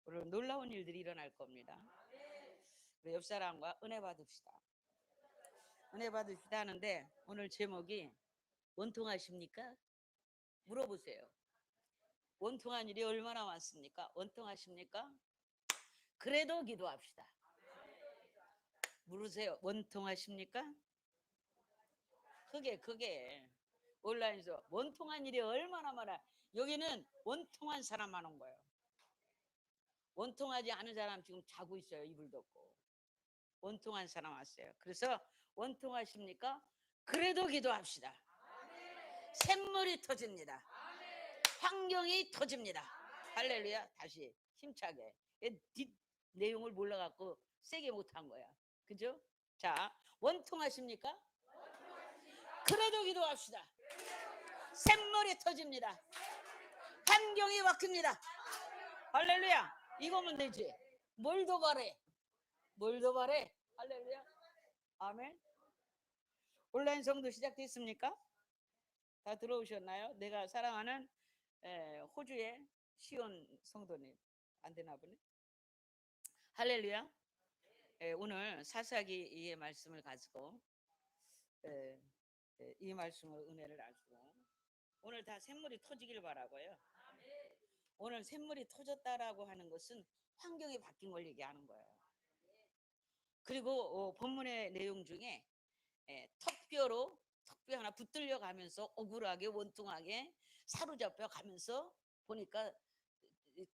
그리고 놀라운 일들이 일어날 겁니다. 우리 옆 사람과 은혜 받읍시다. 은혜 받읍시다 하는데 오늘 제목이 원통하십니까? 물어보세요. 원통한 일이 얼마나 많습니까? 원통하십니까? 그래도 기도합시다. 물으세요. 원통하십니까? 그게 온라인에서 원통한 일이 얼마나 많아. 여기는 원통한 사람만 온 거예요. 원통하지 않은 사람 지금 자고 있어요. 이불 덮고. 원통한 사람 왔어요. 그래서 원통하십니까? 그래도 기도합시다. 샘물이 터집니다. 환경이 터집니다. 할렐루야. 다시 힘차게. 뒷 내용을 몰라갖고 세게 못한 거야. 그죠? 자, 원통하십니까? 그래도 기도합시다. 샘물이 터집니다. 환경이 바뀝니다. 할렐루야. 이거면 되지. 뭘 더 바래? 뭘 더 바래? 할렐루야. 아멘. 온라인 성도 시작됐습니까? 다 들어오셨나요? 내가 사랑하는 호주의 시온 성도님. 안 되나 보네. 할렐루야. 오늘 사사기의 말씀을 가지고 이 말씀을 은혜를 알고 오늘 다 샘물이 터지길 바라고요. 오늘 샘물이 터졌다라고 하는 것은 환경이 바뀐 걸 얘기하는 거예요. 그리고 본문의 내용 중에 턱뼈 하나 붙들려 가면서 억울하게 원통하게 사로잡혀 가면서 보니까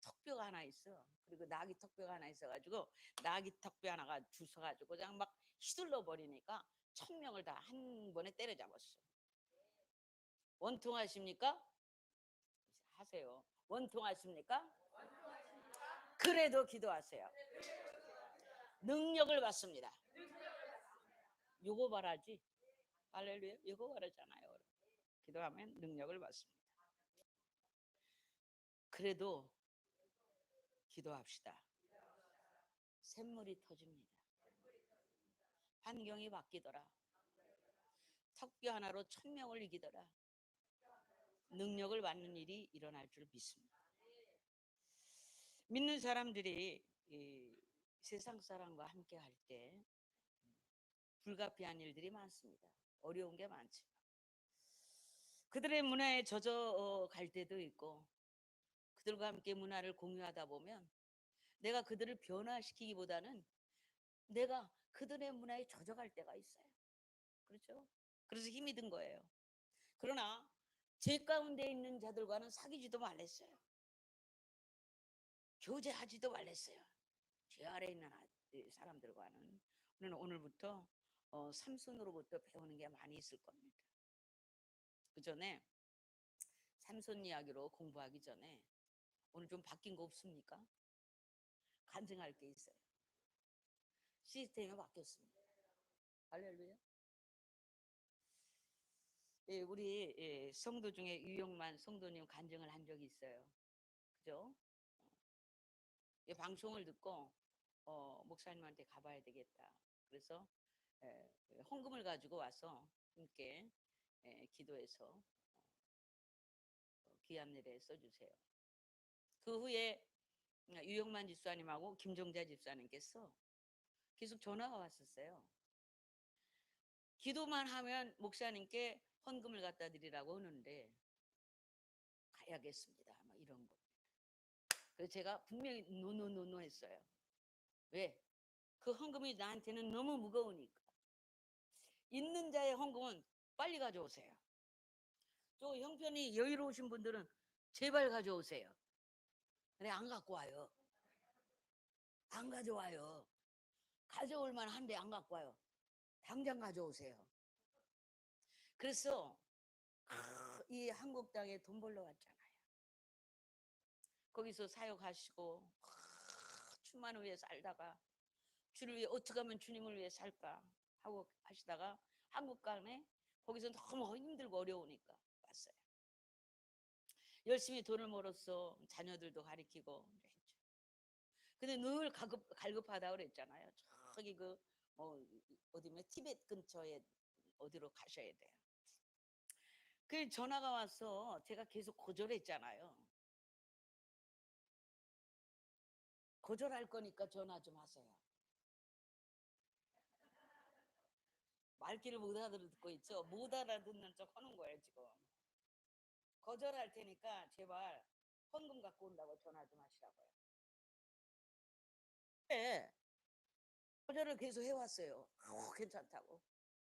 턱뼈가 하나 있어. 그리고 나귀 턱뼈가 하나 있어가지고 나귀 턱뼈 하나가 주워가지고 그냥 막 휘둘러 버리니까 1000명을 다 한 번에 때려잡았어. 원통하십니까? 하세요. 원통하십니까? 그래도 기도하세요. 능력을 받습니다. 요거 말하지. 할렐루야. 요거 말하잖아요. 기도하면 능력을 받습니다. 그래도 기도합시다. 샘물이 터집니다. 환경이 바뀌더라. 턱뼈 하나로 1000명을 이기더라. 능력을 받는 일이 일어날 줄 믿습니다. 믿는 사람들이 이 세상 사람과 함께 할 때 불가피한 일들이 많습니다. 어려운 게 많지만 그들의 문화에 젖어 갈 때도 있고 그들과 함께 문화를 공유하다 보면 내가 그들을 변화시키기보다는 내가 그들의 문화에 젖어갈 때가 있어요. 그렇죠? 그래서 힘이 든 거예요. 그러나 제 가운데 있는 자들과는 사귀지도 말랬어요. 교제하지도 말랬어요. 제 아래에 있는 사람들과는. 우리는 오늘부터 삼손으로부터 배우는 게 많이 있을 겁니다. 그 전에 삼손 이야기로 공부하기 전에 오늘 좀 바뀐 거 없습니까? 간증할 게 있어요. 시스템이 바뀌었습니다. 할렐루야. 우리 성도 중에 유영만 성도님 간증을 한 적이 있어요. 그죠? 방송을 듣고 목사님한테 가봐야 되겠다. 그래서 헌금을 가지고 와서 함께 기도해서 귀한 일에 써주세요. 그 후에 유영만 집사님하고 김종자 집사님께서 계속 전화가 왔었어요. 기도만 하면 목사님께 헌금을 갖다 드리라고 하는데 가야겠습니다. 막 이런 거. 그래서 제가 분명히 노노노노 했어요. 왜? 그 헌금이 나한테는 너무 무거우니까. 있는 자의 헌금은 빨리 가져오세요. 또 형편이 여유로우신 분들은 제발 가져오세요. 근데 안 갖고 와요. 안 가져와요. 가져올 만한데 안 갖고 와요. 당장 가져오세요. 그래서 이 한국 땅에 돈 벌러 왔잖아요. 거기서 사역하시고 주만 위해 살다가 주를 위해 어떻게 하면 주님을 위해 살까 하고 하시다가 한국 땅에 거기서 너무 힘들고 어려우니까 왔어요. 열심히 돈을 벌었어. 자녀들도 가르치고 했죠. 근데 늘 갈급하다고 그랬잖아요. 저기 어디면 티벳 근처에 어디로 가셔야 돼요. 그 전화가 와서 제가 계속 거절했잖아요. 거절할 거니까 전화 좀 하세요. 말귀를 못 알아듣고 있죠. 못 알아듣는 척 하는 거예요 지금. 거절할 테니까 제발 헌금 갖고 온다고 전화 좀 하시라고요. 네. 거절을 계속 해왔어요. 괜찮다고.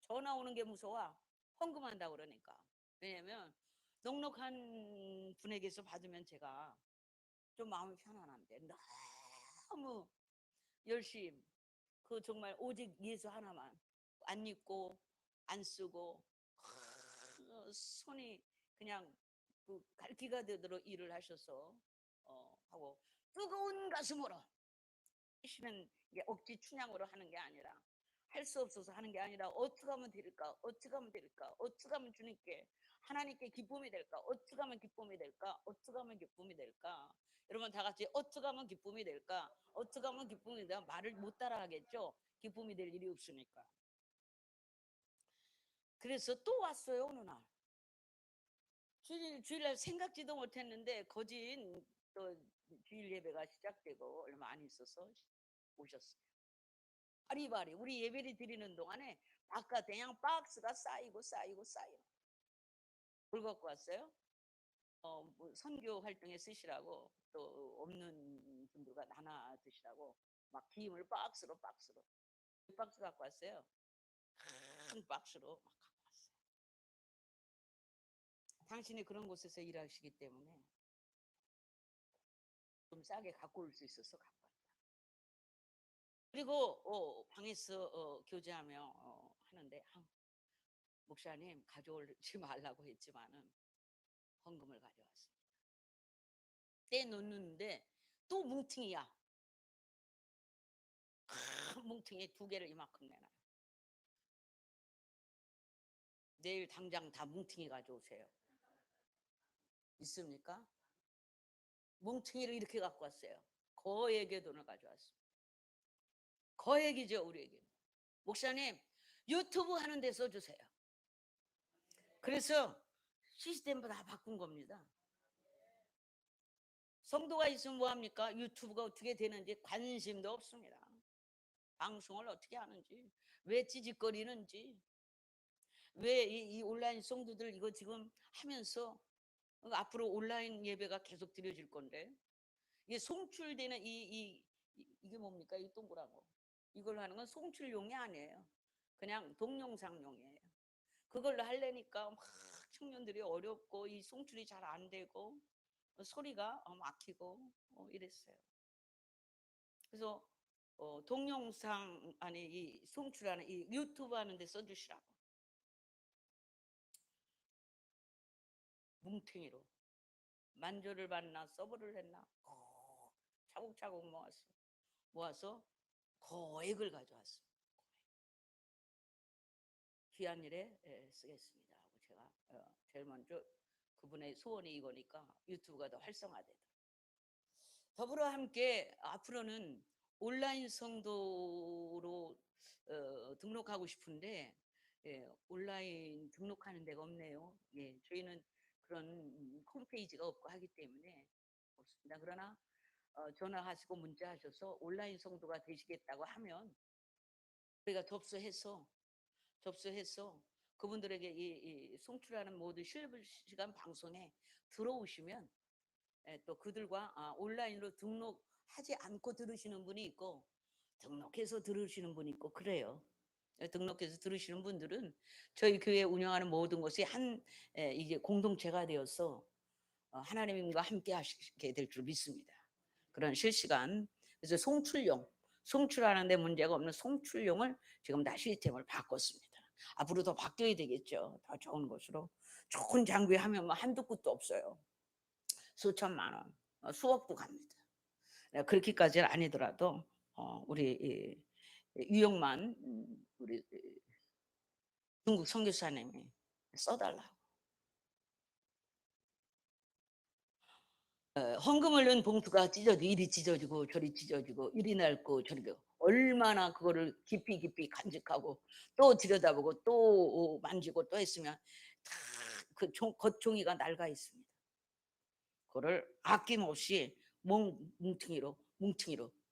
전화 오는 게 무서워. 헌금한다고 그러니까. 왜냐면 넉넉한 분에게서 받으면 제가 좀 마음이 편안한데 너무 열심 그 정말 오직 예수 하나만 안 입고 안 쓰고 손이 그냥 그 갈기가 되도록 일을 하셔서 하고 뜨거운 가슴으로 하시는 게 억지 춘향으로 하는 게 아니라 할 수 없어서 하는 게 아니라 어떻게 하면 될까 어떻게 하면 될까 어떻게 하면 주님께 하나님께 기쁨이 될까 어떻게 하면 기쁨이 될까 어떻게 하면 기쁨이 될까 여러분 다 같이 어떻게 하면 기쁨이 될까 어떻게 하면 기쁨이 될까 말을 못 따라 하겠죠 기쁨이 될 일이 없으니까 그래서 또 왔어요 어느 날 주일날 생각지도 못했는데 거진 또 주일 예배가 시작되고 얼마 안 있어서 오셨어요 바리바리 우리 예배를 드리는 동안에 바깥에 그냥 박스가 쌓이고 쌓이고 쌓이고 뭘 갖고 왔어요? 뭐 선교 활동에 쓰시라고 또 없는 분들과 나눠 드시라고 막 기임을 박스로 박스로 박스 갖고 왔어요. 큰 박스로 막 갖고 왔어요. 당신이 그런 곳에서 일하시기 때문에 좀 싸게 갖고 올 수 있어서 갖고 왔다. 그리고 방에서 교제하며 하는데 목사님 가져오지 말라고 했지만은 헌금을 가져왔습니다. 떼놓는데 또 뭉퉁이야. 큰 뭉퉁이 2개를 이만큼 내놔요. 내일 당장 다 뭉퉁이 가져오세요. 있습니까? 뭉퉁이를 이렇게 갖고 왔어요. 거액의 돈을 가져왔습니다. 거액이죠 우리에게. 목사님 유튜브 하는 데 써주세요. 그래서 시스템을 다 바꾼 겁니다. 성도가 있으면 뭐합니까? 유튜브가 어떻게 되는지 관심도 없습니다. 방송을 어떻게 하는지 왜 찌직거리는지 왜 이 온라인 성도들 이거 지금 하면서 앞으로 온라인 예배가 계속 드려질 건데 이게 송출되는 이게 뭡니까? 이 동그란 거 이걸 하는 건 송출용이 아니에요. 그냥 동영상용이에요. 그걸로 하려니까 막 청년들이 어렵고 이 송출이 잘 안 되고 소리가 막히고 이랬어요. 그래서 동영상 아니 이 송출하는 이 유튜브 하는 데 써주시라고 뭉탱이로 만조를 받나 서버를 했나 차곡차곡 모아서 거액을 가져왔습니다. 귀한 일에 쓰겠습니다 하고 제가 제일 먼저 그분의 소원이 이거니까 유튜브가 더 활성화되도록 더불어 함께 앞으로는 온라인 성도로 등록하고 싶은데 온라인 등록하는 데가 없네요. 예, 저희는 그런 홈페이지가 없고 하기 때문에 없습니다. 그러나 전화하시고 문자하셔서 온라인 성도가 되시겠다고 하면 우리가 접수해서 그분들에게 이 송출하는 모든 실시간 방송에 들어오시면 또 그들과 온라인으로 등록하지 않고 들으시는 분이 있고 등록해서 들으시는 분이 있고 그래요. 등록해서 들으시는 분들은 저희 교회 운영하는 모든 것이 이제 공동체가 되어서 하나님과 함께 하시게 될 줄 믿습니다. 그런 실시간 그래서 송출하는 데 문제가 없는 송출용을 지금 다 시스템을 바꿨습니다. 앞으로 더 바뀌어야 되겠죠. 더 좋은 것으로 좋은 장비 하면 뭐 한두 끝도 없어요. 수천만 원, 수억도 갑니다. 그렇게까지는 아니더라도 우리 유영만 우리 중국 선교사님이 써달라고. 헌금을 넣은 봉투가 찢어지고 이리 찢어지고 저리 찢어지고 이리 낡고 저리 얼마나 그거를 깊이 간직하고 또 들여다보고 또 만지고 또 했으면 다 그 겉종이가 낡아 있습니다. 그거를 아낌없이 뭉퉁이로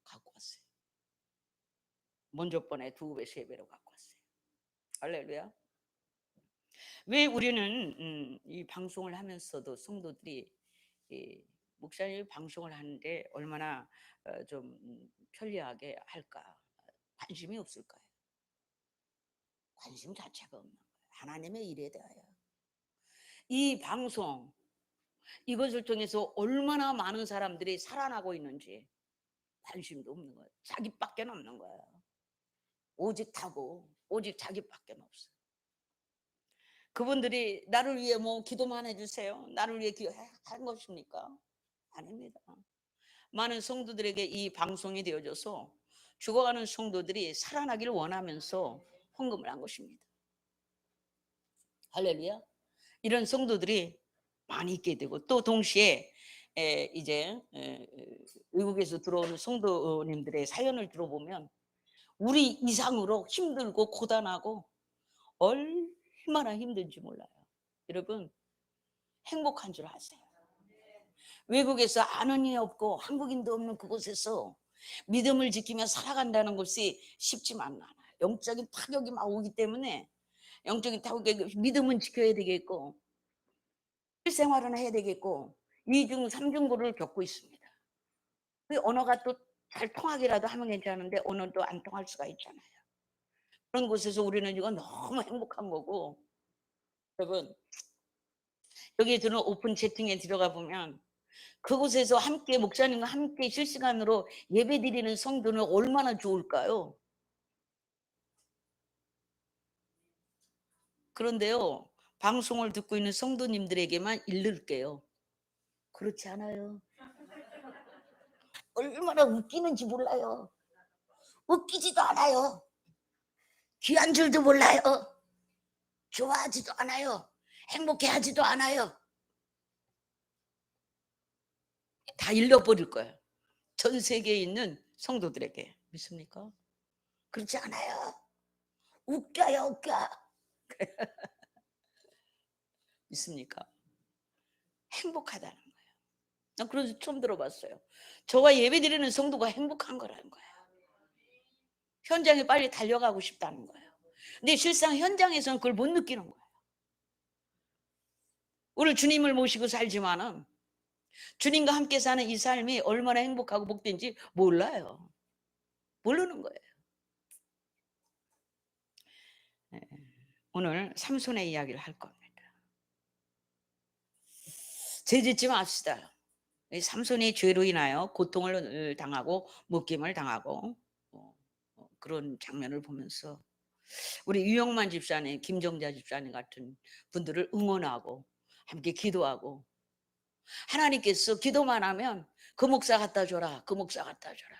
갖고 왔어요. 먼저 번에 2배, 3배로 갖고 왔어요. 할렐루야. 왜 우리는 이 방송을 하면서도 성도들이 이 목사님이 방송을 하는데 얼마나 좀 편리하게 할까? 관심이 없을까요? 관심 자체가 없는 거예요. 하나님의 일에 대하여. 이 방송, 이것을 통해서 얼마나 많은 사람들이 살아나고 있는지 관심도 없는 거예요. 자기밖에 없는 거예요. 오직 타고 오직 자기밖에 없어요. 그분들이 나를 위해 뭐 기도만 해주세요, 나를 위해 기도한 것입니까? 아닙니다. 많은 성도들에게 이 방송이 되어져서 죽어가는 성도들이 살아나기를 원하면서 헌금을 한 것입니다. 할렐루야. 이런 성도들이 많이 있게 되고, 또 동시에 이제 외국에서 들어오는 성도님들의 사연을 들어보면 우리 이상으로 힘들고 고단하고 얼마나 힘든지 몰라요. 여러분, 행복한 줄 아세요? 외국에서 아는 이 없고 한국인도 없는 그곳에서 믿음을 지키며 살아간다는 것이 쉽지만 않아요. 영적인 타격이 막 오기 때문에, 영적인 타격이, 믿음은 지켜야 되겠고 실생활은 해야 되겠고, 2중 3중고를 겪고 있습니다. 그 언어가 또 잘 통하기라도 하면 괜찮은데 언어도 안 통할 수가 있잖아요. 그런 곳에서 우리는 이거 너무 행복한 거고, 여러분, 여기 들은 오픈 채팅에 들어가 보면 그곳에서 함께 목사님과 함께 실시간으로 예배 드리는 성도는 얼마나 좋을까요? 그런데요, 방송을 듣고 있는 성도님들에게만 일를게요. 그렇지 않아요. 얼마나 웃기는지 몰라요. 웃기지도 않아요. 귀한 줄도 몰라요. 좋아하지도 않아요. 행복해하지도 않아요. 다 잃어버릴 거예요. 전 세계에 있는 성도들에게. 믿습니까? 그렇지 않아요. 웃겨요, 웃겨. 믿습니까? 행복하다는 거예요. 난 그래서 처음 들어봤어요. 저와 예배드리는 성도가 행복한 거라는 거예요. 현장에 빨리 달려가고 싶다는 거예요. 근데 실상 현장에서는 그걸 못 느끼는 거예요. 오늘 주님을 모시고 살지만은 주님과 함께 사는 이 삶이 얼마나 행복하고 복된지 몰라요. 모르는 거예요. 오늘 삼손의 이야기를 할 겁니다. 죄 짓지 맙시다. 삼손이 죄로 인하여 고통을 당하고 묶임을 당하고 그런 장면을 보면서 우리 유영만 집사님, 김정자 집사님 같은 분들을 응원하고 함께 기도하고, 하나님께서 기도만 하면 그 목사 갖다 줘라, 그 목사 갖다 줘라.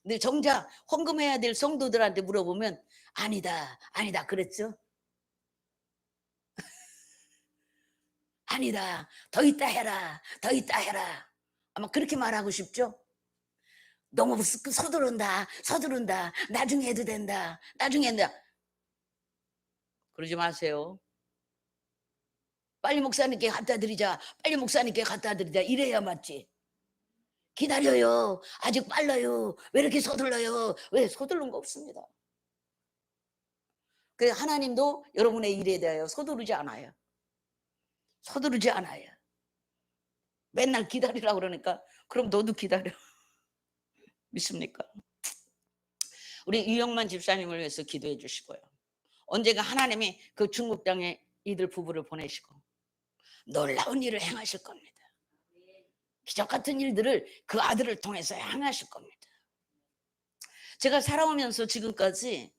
근데 정작 헌금해야 될 성도들한테 물어보면 아니다, 아니다 그랬죠? 아니다, 더 있다 해라, 더 있다 해라. 아마 그렇게 말하고 싶죠? 너무 서두른다, 서두른다, 나중에 해도 된다, 나중에 한다. 그러지 마세요. 빨리 목사님께 갖다 드리자, 빨리 목사님께 갖다 드리자, 이래야 맞지. 기다려요, 아직 빨라요, 왜 이렇게 서둘러요? 왜 서두른 거 없습니다. 그래서 하나님도 여러분의 일에 대하여 서두르지 않아요. 서두르지 않아요. 맨날 기다리라고 그러니까 그럼 너도 기다려. 믿습니까? 우리 유영만 집사님을 위해서 기도해 주시고요. 언젠가 하나님이 그 중국 땅에 이들 부부를 보내시고 놀라운 일을 행하실 겁니다. 기적 같은 일들을 그 아들을 통해서 행하실 겁니다. 제가 살아오면서 지금까지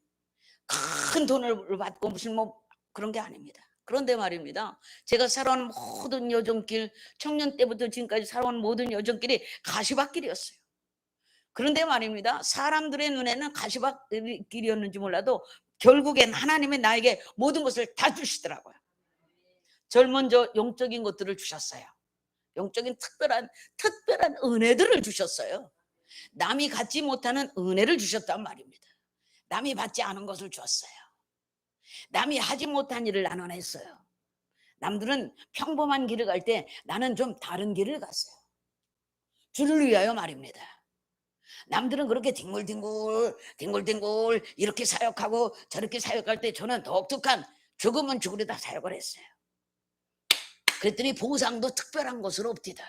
큰 돈을 받고 무슨 뭐 그런 게 아닙니다. 그런데 말입니다, 제가 살아온 모든 여정길, 청년 때부터 지금까지 살아온 모든 여정길이 가시밭길이었어요. 그런데 말입니다, 사람들의 눈에는 가시밭길이었는지 몰라도 결국엔 하나님이 나에게 모든 것을 다 주시더라고요. 절 먼저 영적인 것들을 주셨어요. 영적인 특별한 은혜들을 주셨어요. 남이 갖지 못하는 은혜를 주셨단 말입니다. 남이 받지 않은 것을 줬어요. 남이 하지 못한 일을 나는 했어요. 남들은 평범한 길을 갈 때 나는 좀 다른 길을 갔어요. 주를 위하여 말입니다. 남들은 그렇게 뒹굴뒹굴 이렇게 사역하고 저렇게 사역할 때 저는 독특한 죽으면 죽으려다 사역을 했어요. 그랬더니 보상도 특별한 것으로 없디다.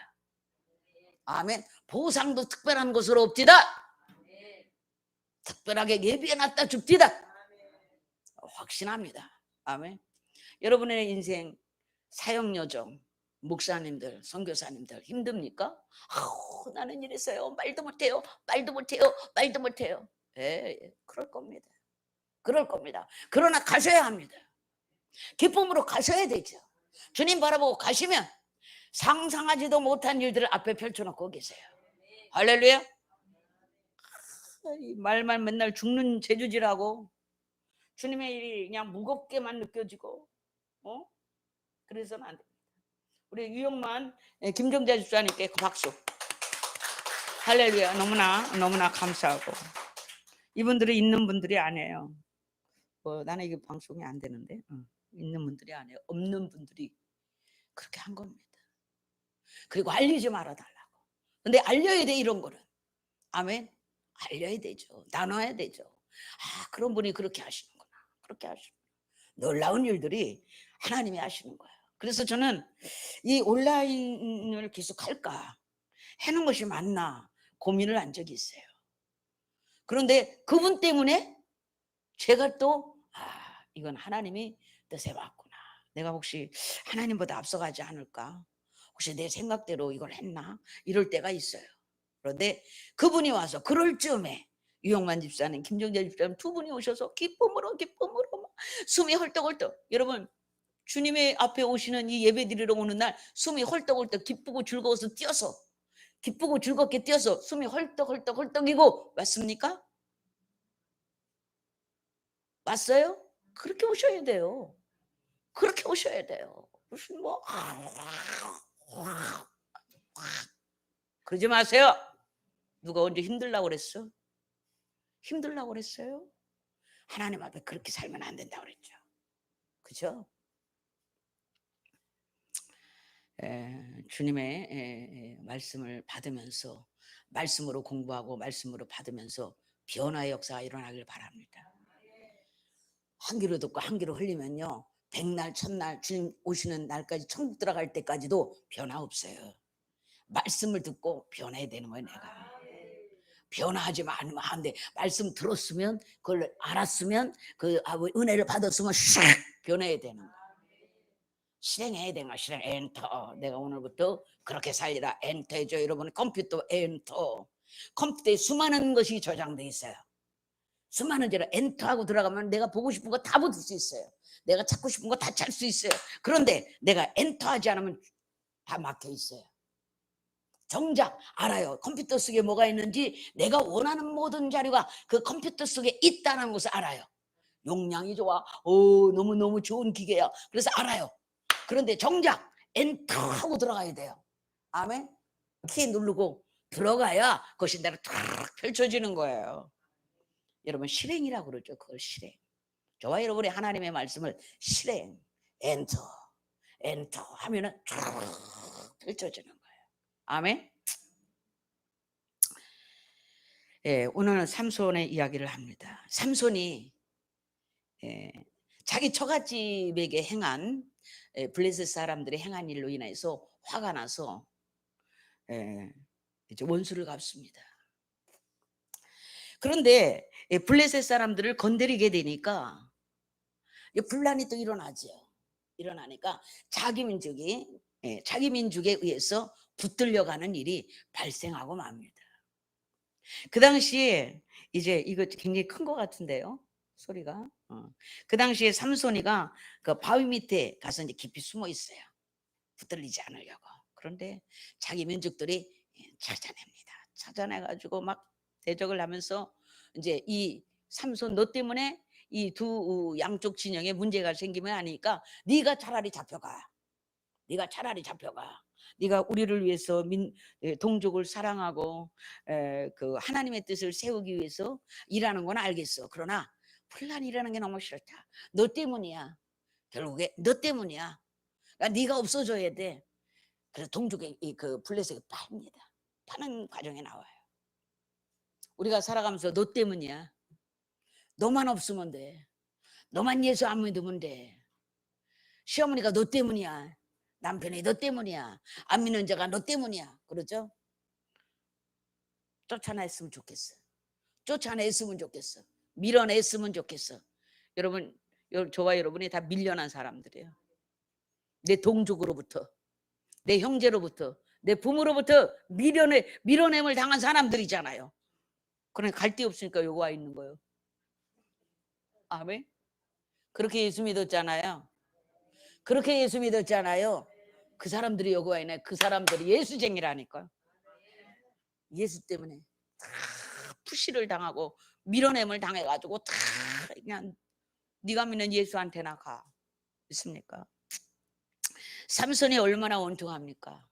아멘. 보상도 특별한 것으로 없디다. 특별하게 예비해놨다 죽디다. 확신합니다. 아멘. 여러분의 인생 사역여정, 목사님들, 선교사님들 힘듭니까? 나는 이랬어요. 말도 못해요. 그럴 겁니다. 그럴 겁니다. 그러나 가셔야 합니다. 기쁨으로 가셔야 되죠. 주님 바라보고 가시면 상상하지도 못한 일들을 앞에 펼쳐놓고 계세요. 할렐루야. 말만 맨날 죽는 재주지라고 주님의 일이 그냥 무겁게만 느껴지고 그래서는 안 됩니다. 우리 유영만 김정자 집사님께 박수. 할렐루야. 너무나 감사하고 이분들이 있는 분들이 아니에요. 나는 이게 방송이 안 되는데 있는 분들이 아니에요. 없는 분들이 그렇게 한 겁니다. 그리고 알리지 말아달라고. 근데 알려야 돼. 이런 거는. 아멘. 알려야 되죠. 나눠야 되죠. 그런 분이 그렇게 하시는구나. 그렇게 하시는 놀라운 일들이 하나님이 하시는 거예요. 그래서 저는 이 온라인을 계속 할까 하는 것이 맞나 고민을 한 적이 있어요. 그런데 그분 때문에 제가 또 이건 하나님이 뜻에 맞구나. 내가 혹시 하나님보다 앞서가지 않을까? 혹시 내 생각대로 이걸 했나? 이럴 때가 있어요. 그런데 그분이 와서 그럴 즈음에 유영만 집사님, 김정재 집사님 두 분이 오셔서 기쁨으로 막 숨이 헐떡헐떡. 여러분 주님의 앞에 오시는 이 예배 드리러 오는 날 숨이 헐떡헐떡 기쁘고 즐거워서 뛰어서 기쁘고 즐겁게 뛰어서 숨이 헐떡헐떡이고 맞습니까? 맞어요? 그렇게 오셔야 돼요. 그렇게 오셔야 돼요. 무슨 그러지 마세요. 누가 언제 힘들라고 그랬어? 힘들라고 그랬어요? 하나님 앞에 그렇게 살면 안 된다고 그랬죠. 그죠? 주님의 말씀을 받으면서 말씀으로 공부하고 말씀으로 받으면서 변화의 역사가 일어나길 바랍니다. 한 귀로 듣고 한 귀로 흘리면요, 백날 천날 주님 오시는 날까지 천국 들어갈 때까지도 변화 없어요. 말씀을 듣고 변해야 되는 거예요. 내가 변화하지 않으면 안 돼. 말씀 들었으면 그걸 알았으면 그 은혜를 받았으면 샥 변해야 되는 거예요. 실행해야 되는 거야. 실행. 엔터. 내가 오늘부터 그렇게 살리라. 엔터 해줘. 여러분 컴퓨터 엔터. 컴퓨터에 수많은 것이 저장돼 있어요. 수많은 제로 엔터하고 들어가면 내가 보고 싶은 거 다 볼 수 있어요. 내가 찾고 싶은 거 다 찾을 수 있어요. 그런데 내가 엔터하지 않으면 다 막혀 있어요. 정작 알아요. 컴퓨터 속에 뭐가 있는지 내가 원하는 모든 자료가 그 컴퓨터 속에 있다는 것을 알아요. 용량이 좋아. 너무너무 좋은 기계야. 그래서 알아요. 그런데 정작 엔터하고 들어가야 돼요. 아멘. 키 누르고 들어가야 그것이 내가 탁 펼쳐지는 거예요. 여러분 실행이라고 그러죠. 그걸 실행. 저와 여러분이 하나님의 말씀을 실행, 엔터 하면은 탁 펼쳐지는 거예요. 아멘. 오늘은 삼손의 이야기를 합니다. 삼손이 자기 처갓집에게 행한 블레셋 사람들의 행한 일로 인해서 화가 나서 이제 원수를 갚습니다. 그런데 블레셋 사람들을 건드리게 되니까 분란이 또 일어나죠. 일어나니까 자기 민족에 의해서 붙들려가는 일이 발생하고 맙니다. 그 당시에 이제 이거 굉장히 큰 것 같은데요, 소리가. 그 당시에 삼손이가 그 바위 밑에 가서 이제 깊이 숨어 있어요. 붙들리지 않으려고. 그런데 자기 민족들이 찾아냅니다. 찾아내가지고 막 대적을 하면서 이제 이 삼손 너 때문에 이 두 양쪽 진영에 문제가 생기면 하니까 네가 차라리 잡혀가. 네가 우리를 위해서 동족을 사랑하고 그 하나님의 뜻을 세우기 위해서 일하는 건 알겠어. 그러나 혼란이라는 게 너무 싫다. 너 때문이야. 결국에 너 때문이야. 그러니까 네가 없어져야 돼. 그래서 동족의 그 블레셋을 파는 과정에 나와요. 우리가 살아가면서 너 때문이야. 너만 없으면 돼. 너만 예수 안 믿으면 돼. 시어머니가 너 때문이야. 남편이 너 때문이야. 안 믿는 자가 너 때문이야. 그러죠? 쫓아냈으면 좋겠어. 쫓아냈으면 좋겠어. 밀어냈으면 좋겠어. 여러분, 저와 여러분이 다 밀려난 사람들이에요. 내 동족으로부터, 내 형제로부터, 내 부모로부터 밀어냄을 당한 사람들이잖아요. 그러니까 갈 데 없으니까 여기 와 있는 거예요. 아멘. 그렇게 예수 믿었잖아요. 그렇게 예수 믿었잖아요. 그 사람들이 여기 와 있네. 그 사람들이 예수쟁이라니까요. 예수 때문에 다 푸시를 당하고 밀어냄을 당해가지고 다 그냥 네가 믿는 예수한테나 가. 있습니까? 삼손이 얼마나 원통합니까?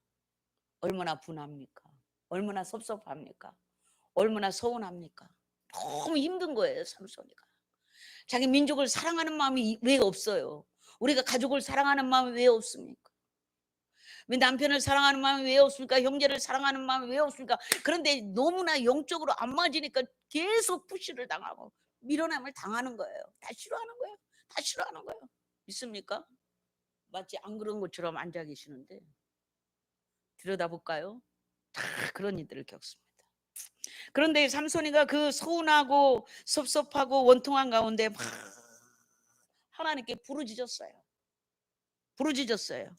얼마나 분합니까? 얼마나 섭섭합니까? 얼마나 서운합니까? 너무 힘든 거예요, 삼손이가. 자기 민족을 사랑하는 마음이 왜 없어요? 우리가 가족을 사랑하는 마음이 왜 없습니까? 왜 남편을 사랑하는 마음이 왜 없습니까? 형제를 사랑하는 마음이 왜 없습니까? 그런데 너무나 영적으로 안 맞으니까 계속 푸시를 당하고 밀어냄을 당하는 거예요. 다 싫어하는 거예요. 다 싫어하는 거예요. 믿습니까? 마치 안 그런 것처럼 앉아 계시는데 들여다볼까요? 다 그런 일들을 겪습니다. 그런데 삼손이가 그 서운하고 섭섭하고 원통한 가운데 막 하나님께 부르짖었어요. 부르짖었어요.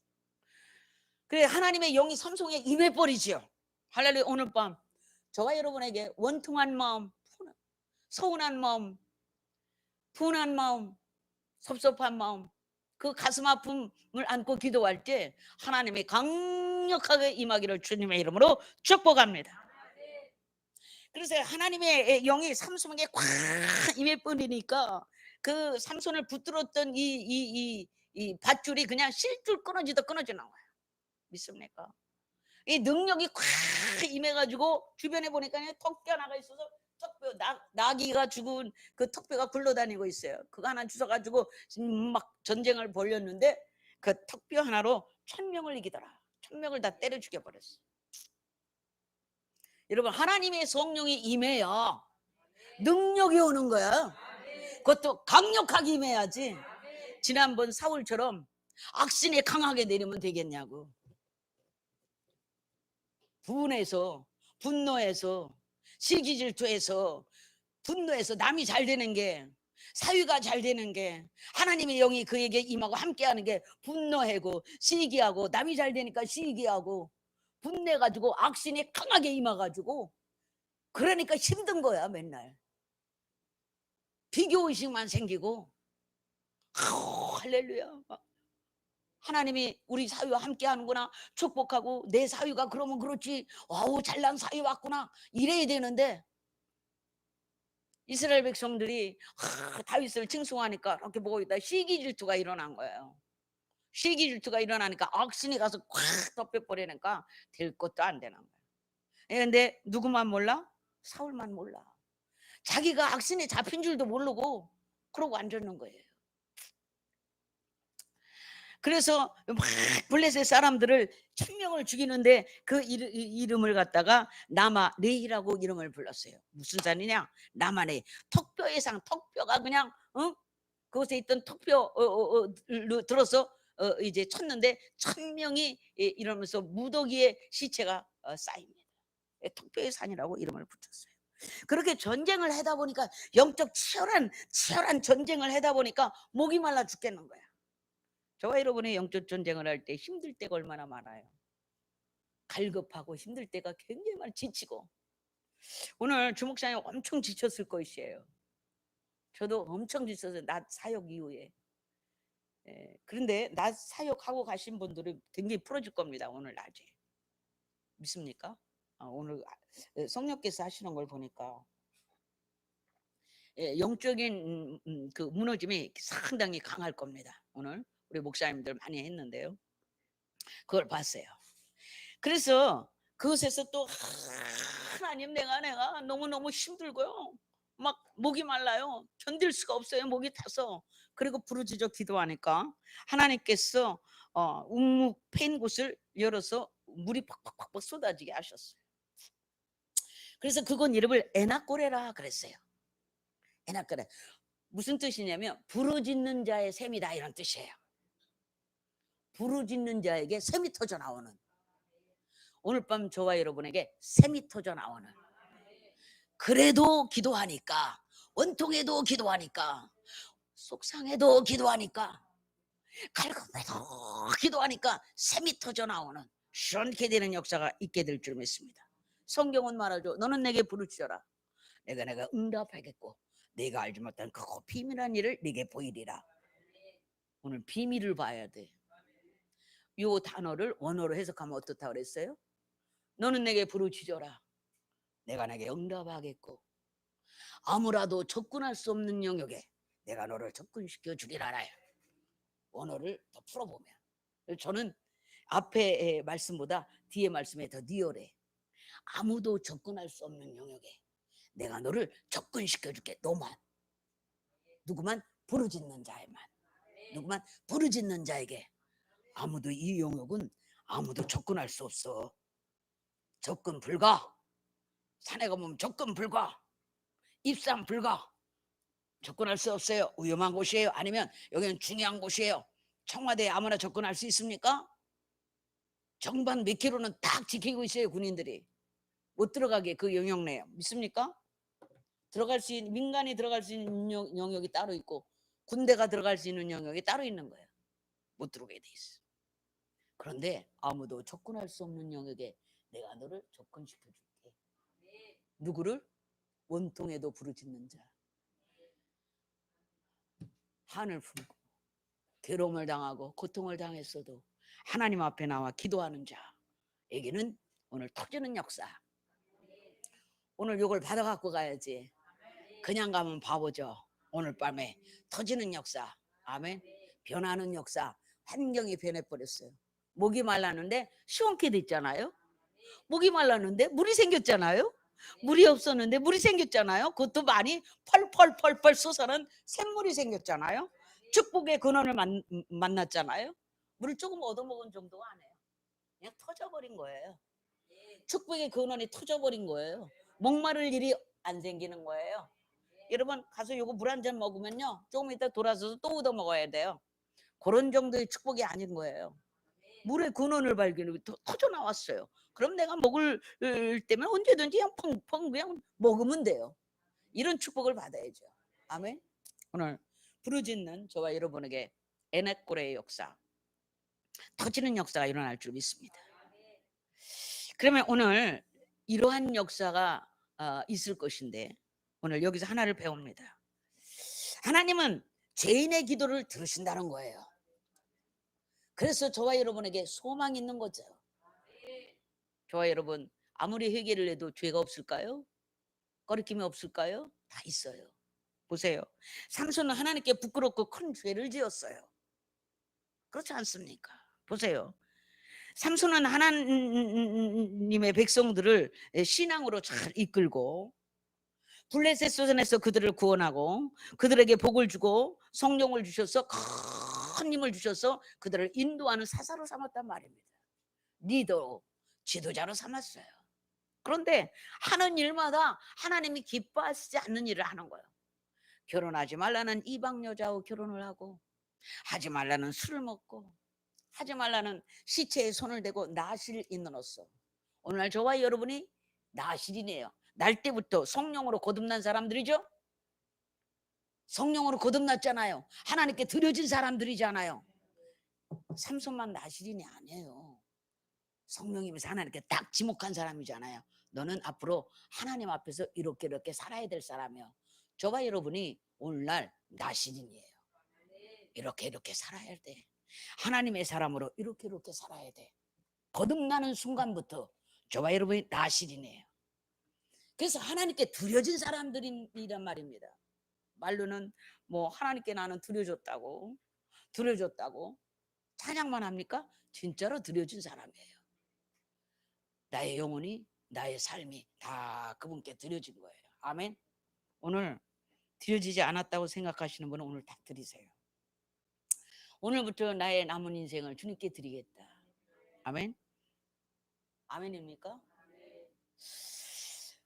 그래 하나님의 영이 삼손에 임해버리죠. 할렐루야. 오늘 밤 저와 여러분에게 원통한 마음, 서운한 마음, 분한 마음, 섭섭한 마음, 그 가슴 아픔을 안고 기도할 때 하나님이 강력하게 임하기를 주님의 이름으로 축복합니다. 그래서 하나님의 영이 삼손에게 꽉 임해버리니까 그 삼손을 붙들었던 이 밧줄이 그냥 실줄 끊어지다 끊어지는 거예요. 믿습니까? 이 능력이 꽉 임해가지고 주변에 보니까 턱뼈 나가 있어서 턱뼈 나귀가 죽은 그 턱뼈가 굴러다니고 있어요. 그거 하나 주워가지고 막 전쟁을 벌였는데 그 턱뼈 하나로 1000명을 이기더라. 1000명을 다 때려 죽여버렸어. 여러분 하나님의 성령이 임해야 능력이 오는 거야. 그것도 강력하게 임해야지. 지난번 사울처럼 악신이 강하게 내리면 되겠냐고. 분해서 분노해서 시기질투해서 분노해서 남이 잘 되는 게 사위가 잘 되는 게 하나님의 영이 그에게 임하고 함께하는 게 분노하고 시기하고 남이 잘 되니까 시기하고 분내가지고 악신이 강하게 임해가지고 그러니까 힘든 거야. 맨날 비교의식만 생기고 할렐루야 하나님이 우리 사위와 함께 하는구나 축복하고 내 사위가 그러면 그렇지 와우 잘난 사위 왔구나 이래야 되는데 이스라엘 백성들이 다윗을 칭송하니까 이렇게 보고 있다 시기질투가 일어난 거예요. 시기질투가 일어나니까 악신이 가서 콱 덮여버리니까 될 것도 안 되는 거예요. 그런데 누구만 몰라? 사울만 몰라. 자기가 악신에 잡힌 줄도 모르고 그러고 앉았는 거예요. 그래서 막 블레셋 사람들을 1000명을 죽이는데 그 이름을 갖다가 나마네이라고 이름을 불렀어요. 무슨 산이냐? 나마네. 턱뼈의 상, 턱뼈가 그냥 그곳에 있던 턱뼈를 들어서 이제 쳤는데 1000명이 이러면서 무더기에 시체가 쌓입니다. 턱뼈의 산이라고 이름을 붙였어요. 그렇게 전쟁을 하다 보니까 영적 치열한 전쟁을 하다 보니까 목이 말라 죽겠는 거야. 저와 여러분의 영적 전쟁을 할 때 힘들 때가 얼마나 많아요. 갈급하고 힘들 때가 굉장히 많이 지치고 오늘 주목사님 엄청 지쳤을 것이에요. 저도 엄청 지쳤어요. 낮 사역 이후에. 그런데 낮 사역하고 가신 분들이 굉장히 풀어질 겁니다. 오늘 낮에. 믿습니까? 오늘 성령께서 하시는 걸 보니까 영적인 그 무너짐이 상당히 강할 겁니다. 오늘 우리 목사님들 많이 했는데요. 그걸 봤어요. 그래서 그것에서 또 하나님 내가 너무너무 힘들고요. 막 목이 말라요. 견딜 수가 없어요. 목이 타서. 그리고 부르짖어 기도하니까 하나님께서 움묵 패인 곳을 열어서 물이 팍팍팍 쏟아지게 하셨어요. 그래서 그곳 이름을 에나꼬레라 그랬어요. 에나꼬레. 무슨 뜻이냐면 부르짖는 자의 샘이다 이런 뜻이에요. 부르짖는 자에게 샘이 터져 나오는, 오늘 밤 저와 여러분에게 샘이 터져 나오는, 그래도 기도하니까, 원통해도 기도하니까, 속상해도 기도하니까, 갈급해도 기도하니까 샘이 터져 나오는, 시원케 되는 역사가 있게 될 줄 믿습니다. 성경은 말하죠. 너는 내게 부르짖어라. 내가 응답하겠고 네가 알지 못한 그 비밀한 일을 네게 보이리라. 오늘 비밀을 봐야 돼. 이 단어를 원어로 해석하면 어떻다 그랬어요? 너는 내게 부르짖어라. 내가 내게 응답하겠고 아무라도 접근할 수 없는 영역에 내가 너를 접근시켜 주리라. 원어를 더 풀어보면, 저는 앞에 말씀보다 뒤에 말씀에 더 리얼해. 아무도 접근할 수 없는 영역에 내가 너를 접근시켜 줄게. 너만, 누구만? 부르짖는 자에만, 누구만? 부르짖는 자에게. 아무도, 이 영역은 아무도 접근할 수 없어. 접근 불가. 산에 가보면 접근 불가, 입산 불가. 접근할 수 없어요. 위험한 곳이에요. 아니면 여기는 중요한 곳이에요. 청와대에 아무나 접근할 수 있습니까? 정반 몇 킬로는 딱 지키고 있어요. 군인들이 못 들어가게 그 영역 내에. 믿습니까? 들어갈 수 있는, 민간이 들어갈 수 있는 영역이 따로 있고 군대가 들어갈 수 있는 영역이 따로 있는 거예요. 못 들어오게 돼 있어. 그런데 아무도 접근할 수 없는 영역에 내가 너를 접근시켜 줄게. 누구를? 원통에도 부르짖는 자, 한을 품고 괴로움을 당하고 고통을 당했어도 하나님 앞에 나와 기도하는 자에게는 오늘 터지는 역사. 오늘 이걸 받아 갖고 가야지. 그냥 가면 바보죠. 오늘 밤에 터지는 역사. 아멘. 변하는 역사. 환경이 변해버렸어요. 목이 말랐는데 시원케 됐잖아요. 목이 말랐는데 물이 생겼잖아요. 물이 없었는데 물이 생겼잖아요. 그것도 많이 펄펄펄펄 솟아는 샘물이 생겼잖아요. 축복의 근원을 만났잖아요. 물을 조금 얻어먹은 정도가 아니에요. 그냥 터져버린 거예요. 축복의 근원이 터져버린 거예요. 목마를 일이 안 생기는 거예요. 여러분 가서 요거 물 한 잔 먹으면요 조금 이따 돌아서서 또 얻어 먹어야 돼요. 그런 정도의 축복이 아닌 거예요. 물의 근원을 발견해 터져 나왔어요. 그럼 내가 먹을 때면 언제든지 그냥 펑펑 그냥 먹으면 돼요. 이런 축복을 받아야죠. 아멘. 오늘 부르짖는 저와 여러분에게 에넷고레의 역사, 터지는 역사가 일어날 줄 믿습니다. 그러면 오늘 이러한 역사가 있을 것인데 오늘 여기서 하나를 배웁니다. 하나님은 죄인의 기도를 들으신다는 거예요. 그래서 저와 여러분에게 소망이 있는 거죠. 저와 여러분 아무리 회개를 해도 죄가 없을까요? 거리낌이 없을까요? 다 있어요. 보세요. 삼손은 하나님께 부끄럽고 큰 죄를 지었어요. 그렇지 않습니까? 보세요. 삼손은 하나님의 백성들을 신앙으로 잘 이끌고 블레셋 소전에서 그들을 구원하고 그들에게 복을 주고 성령을 주셔서 큰 힘을 주셔서 그들을 인도하는 사사로 삼았단 말입니다. 리더, 지도자로 삼았어요. 그런데 하는 일마다 하나님이 기뻐하시지 않는 일을 하는 거예요. 결혼하지 말라는 이방 여자하고 결혼을 하고, 하지 말라는 술을 먹고, 하지 말라는 시체에 손을 대고 나실 있는었어. 오늘날 저와 여러분이 나실이네요. 날 때부터 성령으로 거듭난 사람들이죠. 성령으로 거듭났잖아요. 하나님께 드려진 사람들이잖아요. 삼손만 나실인이 아니에요. 성령님께서 하나님께 딱 지목한 사람이잖아요. 너는 앞으로 하나님 앞에서 이렇게 살아야 될 사람이요. 저와 여러분이 오늘날 나실인이에요. 이렇게 살아야 돼. 하나님의 사람으로 이렇게 살아야 돼. 거듭나는 순간부터 저와 여러분이 나실이네요. 그래서 하나님께 드려진 사람들이란 말입니다. 말로는 뭐 하나님께 나는 드려줬다고 찬양만 합니까? 진짜로 드려진 사람이에요. 나의 영혼이, 나의 삶이 다 그분께 드려진 거예요. 아멘. 오늘 드려지지 않았다고 생각하시는 분은 오늘 다 드리세요. 오늘부터 나의 남은 인생을 주님께 드리겠다. 아멘. 아멘입니까?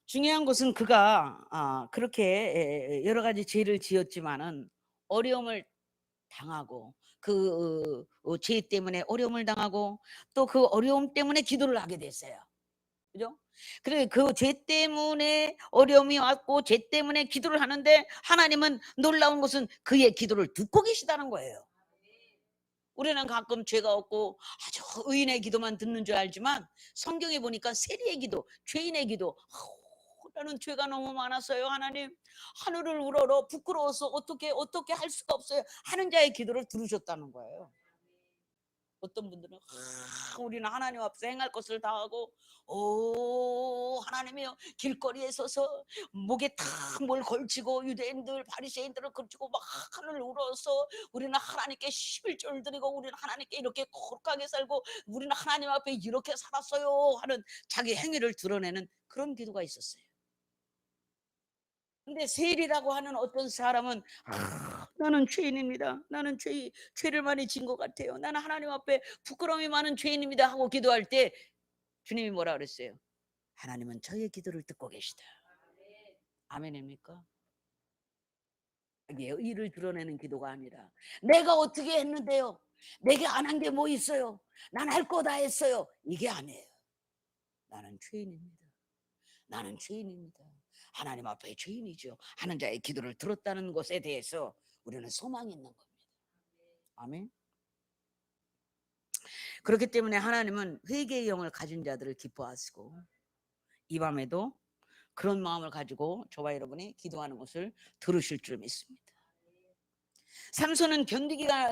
중요한 것은 그가 그렇게 여러 가지 죄를 지었지만은 어려움을 당하고 그 죄 때문에 어려움을 당하고 또 그 어려움 때문에 기도를 하게 됐어요. 그죠? 그래 그 죄 때문에 어려움이 왔고 죄 때문에 기도를 하는데 하나님은 놀라운 것은 그의 기도를 듣고 계시다는 거예요. 우리는 가끔 죄가 없고 아주 의인의 기도만 듣는 줄 알지만 성경에 보니까 세리의 기도, 죄인의 기도, 나는 죄가 너무 많았어요. 하나님, 하늘을 우러러 부끄러워서 어떻게 할 수가 없어요. 하는 자의 기도를 들으셨다는 거예요. 어떤 분들은 우리는 하나님 앞에서 행할 것을 다 하고 오 하나님이여 길거리에 서서 목에 다 뭘 걸치고 유대인들 바리새인들을 걸치고 막 하늘을 울어서 우리는 하나님께 11조를 드리고 우리는 하나님께 이렇게 거룩하게 살고 우리는 하나님 앞에 이렇게 살았어요 하는 자기 행위를 드러내는 그런 기도가 있었어요. 근데 세리라고 하는 어떤 사람은 나는 죄인입니다. 나는 죄를 많이 진 것 같아요. 나는 하나님 앞에 부끄러움이 많은 죄인입니다 하고 기도할 때 주님이 뭐라 그랬어요? 하나님은 저의 기도를 듣고 계시다. 아멘입니까? 이게 의를 드러내는 기도가 아니라 내가 어떻게 했는데요? 내게 안 한 게 뭐 있어요? 난 할 거 다 했어요. 이게 아니에요. 나는 죄인입니다. 나는 죄인입니다. 하나님 앞에 죄인이죠. 하는 자의 기도를 들었다는 것에 대해서 우리는 소망이 있는 겁니다. 아멘. 그렇기 때문에 하나님은 회개의 영을 가진 자들을 기뻐하시고 이 밤에도 그런 마음을 가지고 저와 여러분이 기도하는 것을 들으실 줄 믿습니다. 삼손은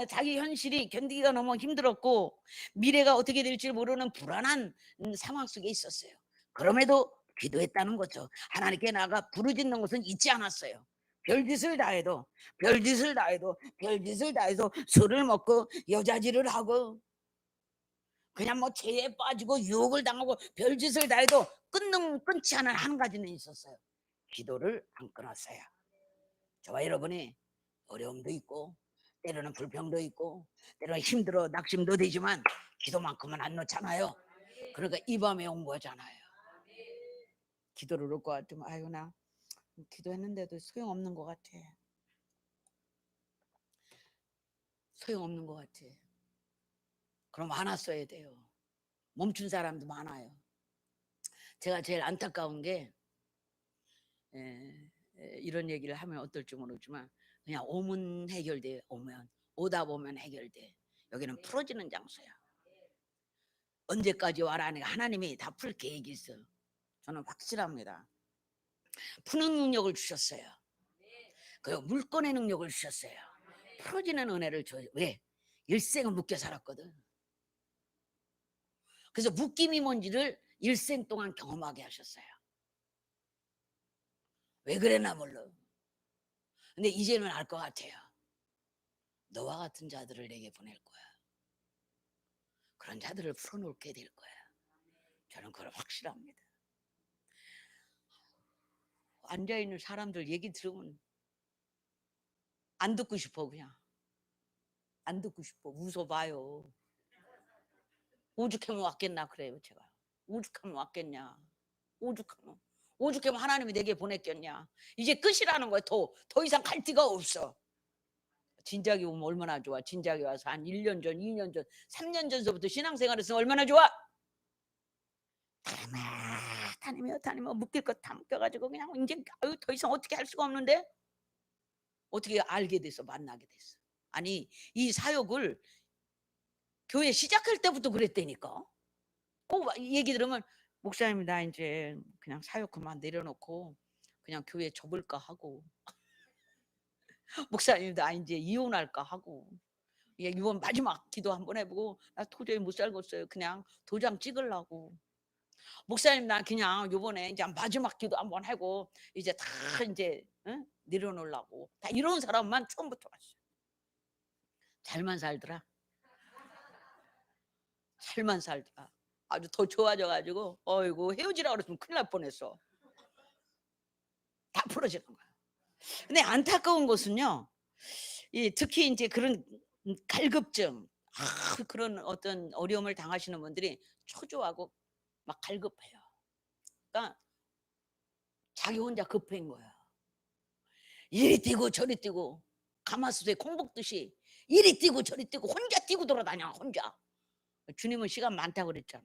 자기 현실이 견디기가 너무 힘들었고 미래가 어떻게 될지 모르는 불안한 상황 속에 있었어요. 그럼에도 기도했다는 거죠. 하나님께 나아가 부르짖는 것은 잊지 않았어요. 별짓을 다 해도 별짓을 다 해도 술을 먹고 여자질을 하고 그냥 뭐 죄에 빠지고 유혹을 당하고 별짓을 다 해도 끊지 않은 한 가지는 있었어요. 기도를 안 끊었어요. 저와 여러분이 어려움도 있고 때로는 불평도 있고 때로는 힘들어 낙심도 되지만 기도만큼은 안 놓잖아요. 그러니까 이 밤에 온 거잖아요. 기도를 놓을 것 같으면 아유 나 기도했는데도 소용없는 것 같아. 소용없는 것 같아. 그럼 안 왔어야 돼요. 멈춘 사람도 많아요. 제가 제일 안타까운 게 이런 얘기를 하면 어떨지 모르지만 그냥 오면 해결돼. 오다 보면 해결돼. 여기는 풀어지는 장소야. 언제까지 와라니까 하나님이 다 풀 계획이 있어. 저는 확실합니다. 푸는 능력을 주셨어요. 그리고 물건의 능력을 주셨어요. 풀어지는 은혜를 줘요. 왜? 일생을 묶여 살았거든. 그래서 묶임이 뭔지를 일생 동안 경험하게 하셨어요. 왜 그랬나 몰라. 근데 이제는 알 것 같아요. 너와 같은 자들을 내게 보낼 거야. 그런 자들을 풀어놓게 될 거야. 저는 그걸 확실합니다. 앉아있는 사람들 얘기 들으면 안 듣고 싶어. 그냥 안 듣고 싶어. 웃어봐요. 오죽하면 왔겠나 그래요. 제가 오죽하면 왔겠냐. 오죽하면 오죽하면 하나님이 내게 보냈겠냐. 이제 끝이라는 거야. 더 이상 갈 데가 없어. 진작에 오면 얼마나 좋아. 진작에 와서 한 1년 전 2년 전 3년 전서부터 신앙생활했으면 얼마나 좋아. 다니며 묶일 것 다 묶여가지고 그냥 이제 아유 더 이상 어떻게 할 수가 없는데 어떻게 알게 돼서 만나게 됐어. 아니 이 사역을 교회 시작할 때부터 그랬다니까. 얘기 들으면 목사님 나 이제 그냥 사역 그만 내려놓고 그냥 교회 접을까 하고 목사님 나 이제 이혼할까 하고 이번 마지막 기도 한번 해보고 나 도저히 못 살겠어요. 그냥 도장 찍으려고. 목사님 나 그냥 요번에 이제 마지막 기도 한번 하고 이제 다 이제 응? 내려놓으려고 다 이런 사람만 처음부터 왔어요. 잘만 살더라. 잘만 살더라. 아주 더 좋아져가지고 어이구 헤어지라고 그랬으면 큰일 날 뻔했어. 다 풀어지는 거야. 근데 안타까운 것은요. 특히 이제 그런 갈급증 그런 어떤 어려움을 당하시는 분들이 초조하고 막 갈급해요. 그러니까 자기 혼자 급한 거야. 이리 뛰고 저리 뛰고 가마솥에 콩 볶듯이 이리 뛰고 저리 뛰고 혼자 뛰고 돌아다녀. 혼자. 주님은 시간 많다고 그랬잖아.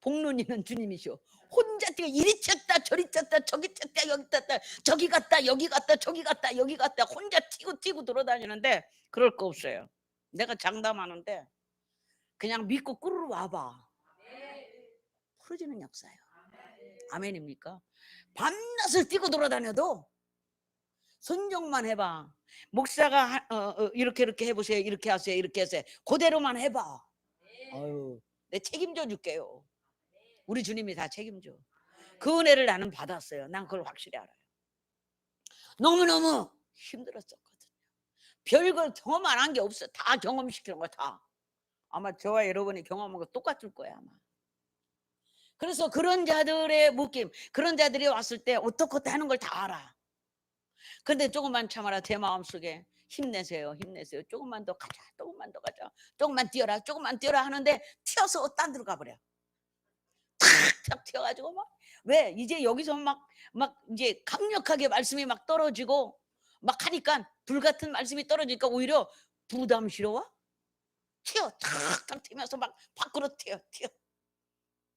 복론이는 주님이시오. 혼자 뛰고 이리 쳤다 저리 쳤다 저기 쳤다 여기 쳤다 저기 갔다 여기 갔다 저기 갔다 여기 갔다 혼자 뛰고 돌아다니는데 그럴 거 없어요. 내가 장담하는데 그냥 믿고 꾸르르 와봐. 풀어지는 역사예요. 아멘입니까? 밤낮을 뛰고 돌아다녀도 순종만 해봐. 목사가 이렇게 해보세요. 이렇게 하세요. 이렇게 하세요. 그대로만 해봐. 아유, 내 책임져 줄게요. 우리 주님이 다 책임져. 그 은혜를 나는 받았어요. 난 그걸 확실히 알아요. 너무너무 힘들었었거든요. 별걸 경험 안 한 게 없어. 다 경험시키는 거야. 다. 아마 저와 여러분이 경험한 거 똑같을 거야 아마. 그래서 그런 자들의 묶임, 그런 자들이 왔을 때 어떻게 하는 걸 다 알아. 근데 조금만 참아라. 제 마음속에 힘내세요. 힘내세요. 조금만 더 가자. 조금만 더 가자. 조금만 뛰어라. 조금만 뛰어라 하는데 튀어서 딴 데로 가버려. 탁탁 튀어가지고 막 왜 이제 여기서 막 이제 강력하게 말씀이 막 떨어지고 막 하니까 불같은 말씀이 떨어지니까 오히려 부담스러워. 튀어 탁탁 튀면서 막 밖으로 튀어.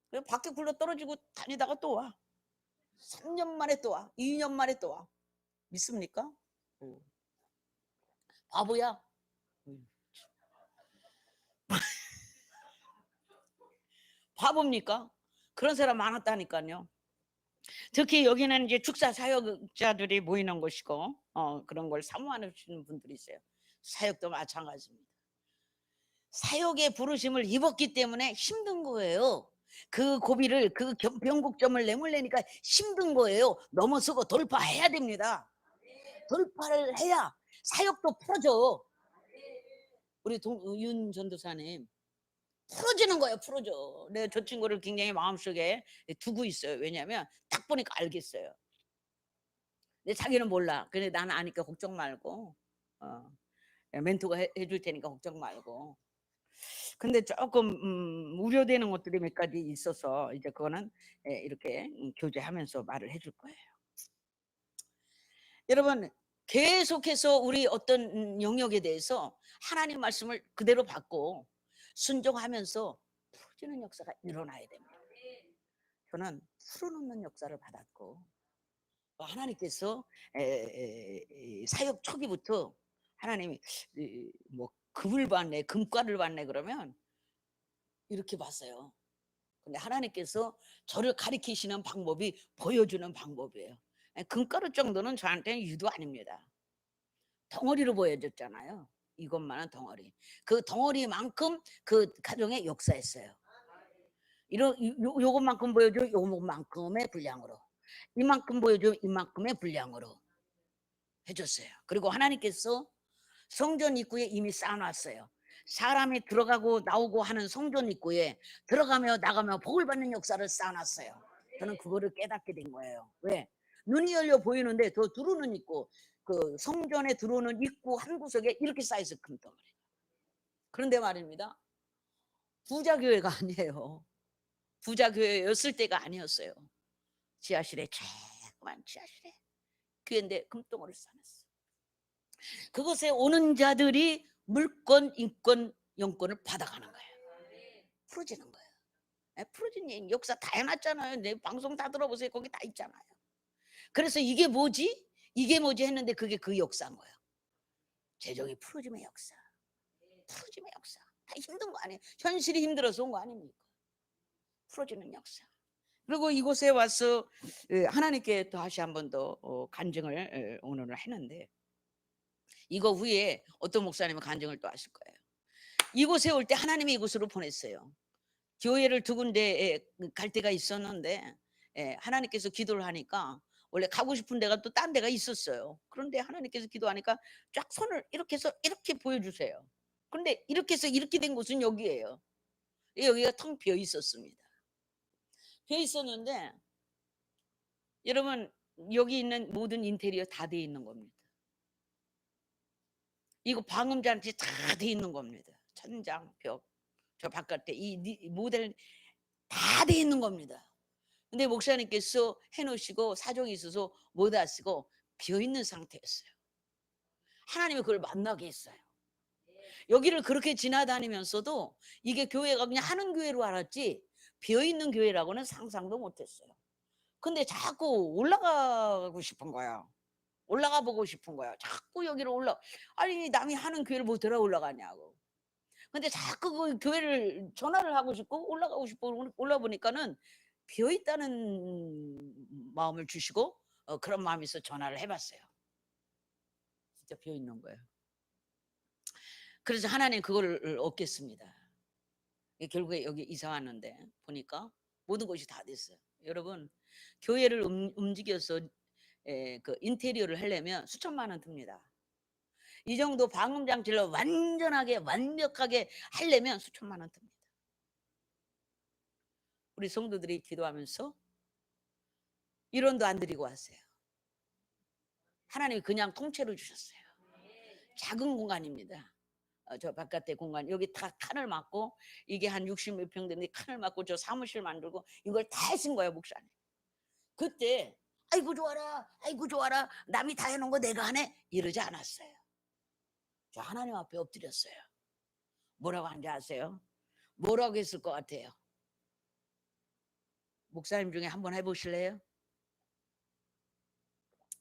그래서 밖에 굴러 떨어지고 다니다가 또 와. 3년 만에 또 와. 2년 만에 또 와. 믿습니까? 바보야. 바보입니까? 그런 사람 많았다니까요. 특히 여기는 이제 축사 사역자들이 모이는 곳이고 그런 걸 사모하시는 분들이 있어요. 사역도 마찬가지입니다. 사역의 부르심을 입었기 때문에 힘든 거예요. 그 고비를 그 변곡점을 내몰래니까 힘든 거예요. 넘어서고 돌파해야 됩니다. 돌파를 해야 사역도 풀어져. 우리 윤 전도사님 풀어지는 거예요. 풀어져. 내가 저 친구를 굉장히 마음속에 두고 있어요. 왜냐하면 딱 보니까 알겠어요. 근데 자기는 몰라. 근데 나는 아니까 걱정 말고 멘토가 해줄 테니까 걱정 말고. 근데 조금 우려되는 것들이 몇 가지 있어서 이제 그거는 이렇게 교제하면서 말을 해줄 거예요. 여러분 계속해서 우리 어떤 영역에 대해서 하나님 말씀을 그대로 받고 순종하면서 풀어지는 역사가 일어나야 됩니다. 저는 풀어놓는 역사를 받았고 하나님께서 사역 초기부터 하나님이 뭐 금을 받네 금과를 받네 그러면 이렇게 봤어요. 근데 하나님께서 저를 가리키시는 방법이 보여주는 방법이에요. 금가루 정도는 저한테는 유도 아닙니다. 덩어리로 보여줬잖아요. 이것만은 덩어리. 그 덩어리만큼 그 가정에 역사했어요. 요것만큼 보여줘 요것만큼의 분량으로. 이만큼 보여줘 이만큼의 분량으로 해줬어요. 그리고 하나님께서 성전 입구에 이미 쌓아놨어요. 사람이 들어가고 나오고 하는 성전 입구에 들어가며 나가며 복을 받는 역사를 쌓아놨어요. 저는 그거를 깨닫게 된 거예요. 왜? 눈이 열려 보이는데 저 들어오는 입구, 그 성전에 들어오는 입구 한 구석에 이렇게 쌓여서 금덩어리. 그런데 말입니다. 부자교회가 아니에요. 부자교회였을 때가 아니었어요. 지하실에 조그만 지하실에 교회인데 금덩어리를 쌓아놨어요. 그곳에 오는 자들이 물권, 인권, 영권을 받아가는 거예요. 풀어지는 거예요. 풀어진 역사 다 해놨잖아요. 내 방송 다 들어보세요. 거기 다 있잖아요. 그래서 이게 뭐지? 이게 뭐지 했는데 그게 그 역사인 거예요. 재정이 풀어짐의 역사. 풀어짐의 역사. 다 힘든 거 아니에요. 현실이 힘들어서 온 거 아닙니까? 풀어지는 역사. 그리고 이곳에 와서 하나님께 다시 한 번 더 간증을 오늘은 했는데 이거 후에 어떤 목사님은 간증을 또 하실 거예요. 이곳에 올 때 하나님이 이곳으로 보냈어요. 교회를 두 군데에 갈 때가 있었는데 하나님께서 기도를 하니까 원래 가고 싶은 데가 또 딴 데가 있었어요. 그런데 하나님께서 기도하니까 쫙 손을 이렇게 해서 이렇게 보여주세요. 그런데 이렇게 해서 이렇게 된 곳은 여기예요. 여기가 텅 비어 있었습니다. 비어 있었는데 여러분 여기 있는 모든 인테리어 다 돼 있는 겁니다. 이거 방음장치 다 돼 있는 겁니다. 천장, 벽, 저 바깥에 이 모델 다 돼 있는 겁니다. 근데 목사님께서 해놓으시고 사정이 있어서 못 하시고 비어있는 상태였어요. 하나님이 그걸 만나게 했어요. 여기를 그렇게 지나다니면서도 이게 교회가 그냥 하는 교회로 알았지 비어있는 교회라고는 상상도 못했어요. 근데 자꾸 올라가고 싶은 거야. 올라가 보고 싶은 거야. 자꾸 여기로 아니 남이 하는 교회를 못 들어 올라가냐고. 근데 자꾸 그 교회를 전화를 하고 싶고 올라가고 싶고 올라보니까는 비어있다는 마음을 주시고 그런 마음이 있어 전화를 해봤어요. 진짜 비어있는 거예요. 그래서 하나님 그거를 얻겠습니다. 결국에 여기 이사 왔는데 보니까 모든 것이 다 됐어요. 여러분 교회를 움직여서 그 인테리어를 하려면 수천만 원 듭니다. 이 정도 방음 장치를 완전하게 완벽하게 하려면 수천만 원 듭니다. 우리 성도들이 기도하면서 1원도 안 드리고 왔어요. 하나님이 그냥 통째로 주셨어요. 작은 공간입니다. 저 바깥에 공간 여기 다 칸을 막고 이게 한 60몇 평 되는데 칸을 막고 저 사무실 만들고 이걸 다 하신 거예요 목사님. 그때 아이고 좋아라 아이고 좋아라 남이 다 해놓은 거 내가 하네 이러지 않았어요. 저 하나님 앞에 엎드렸어요. 뭐라고 하는지 아세요? 뭐라고 했을 것 같아요? 목사님 중에 한번 해보실래요?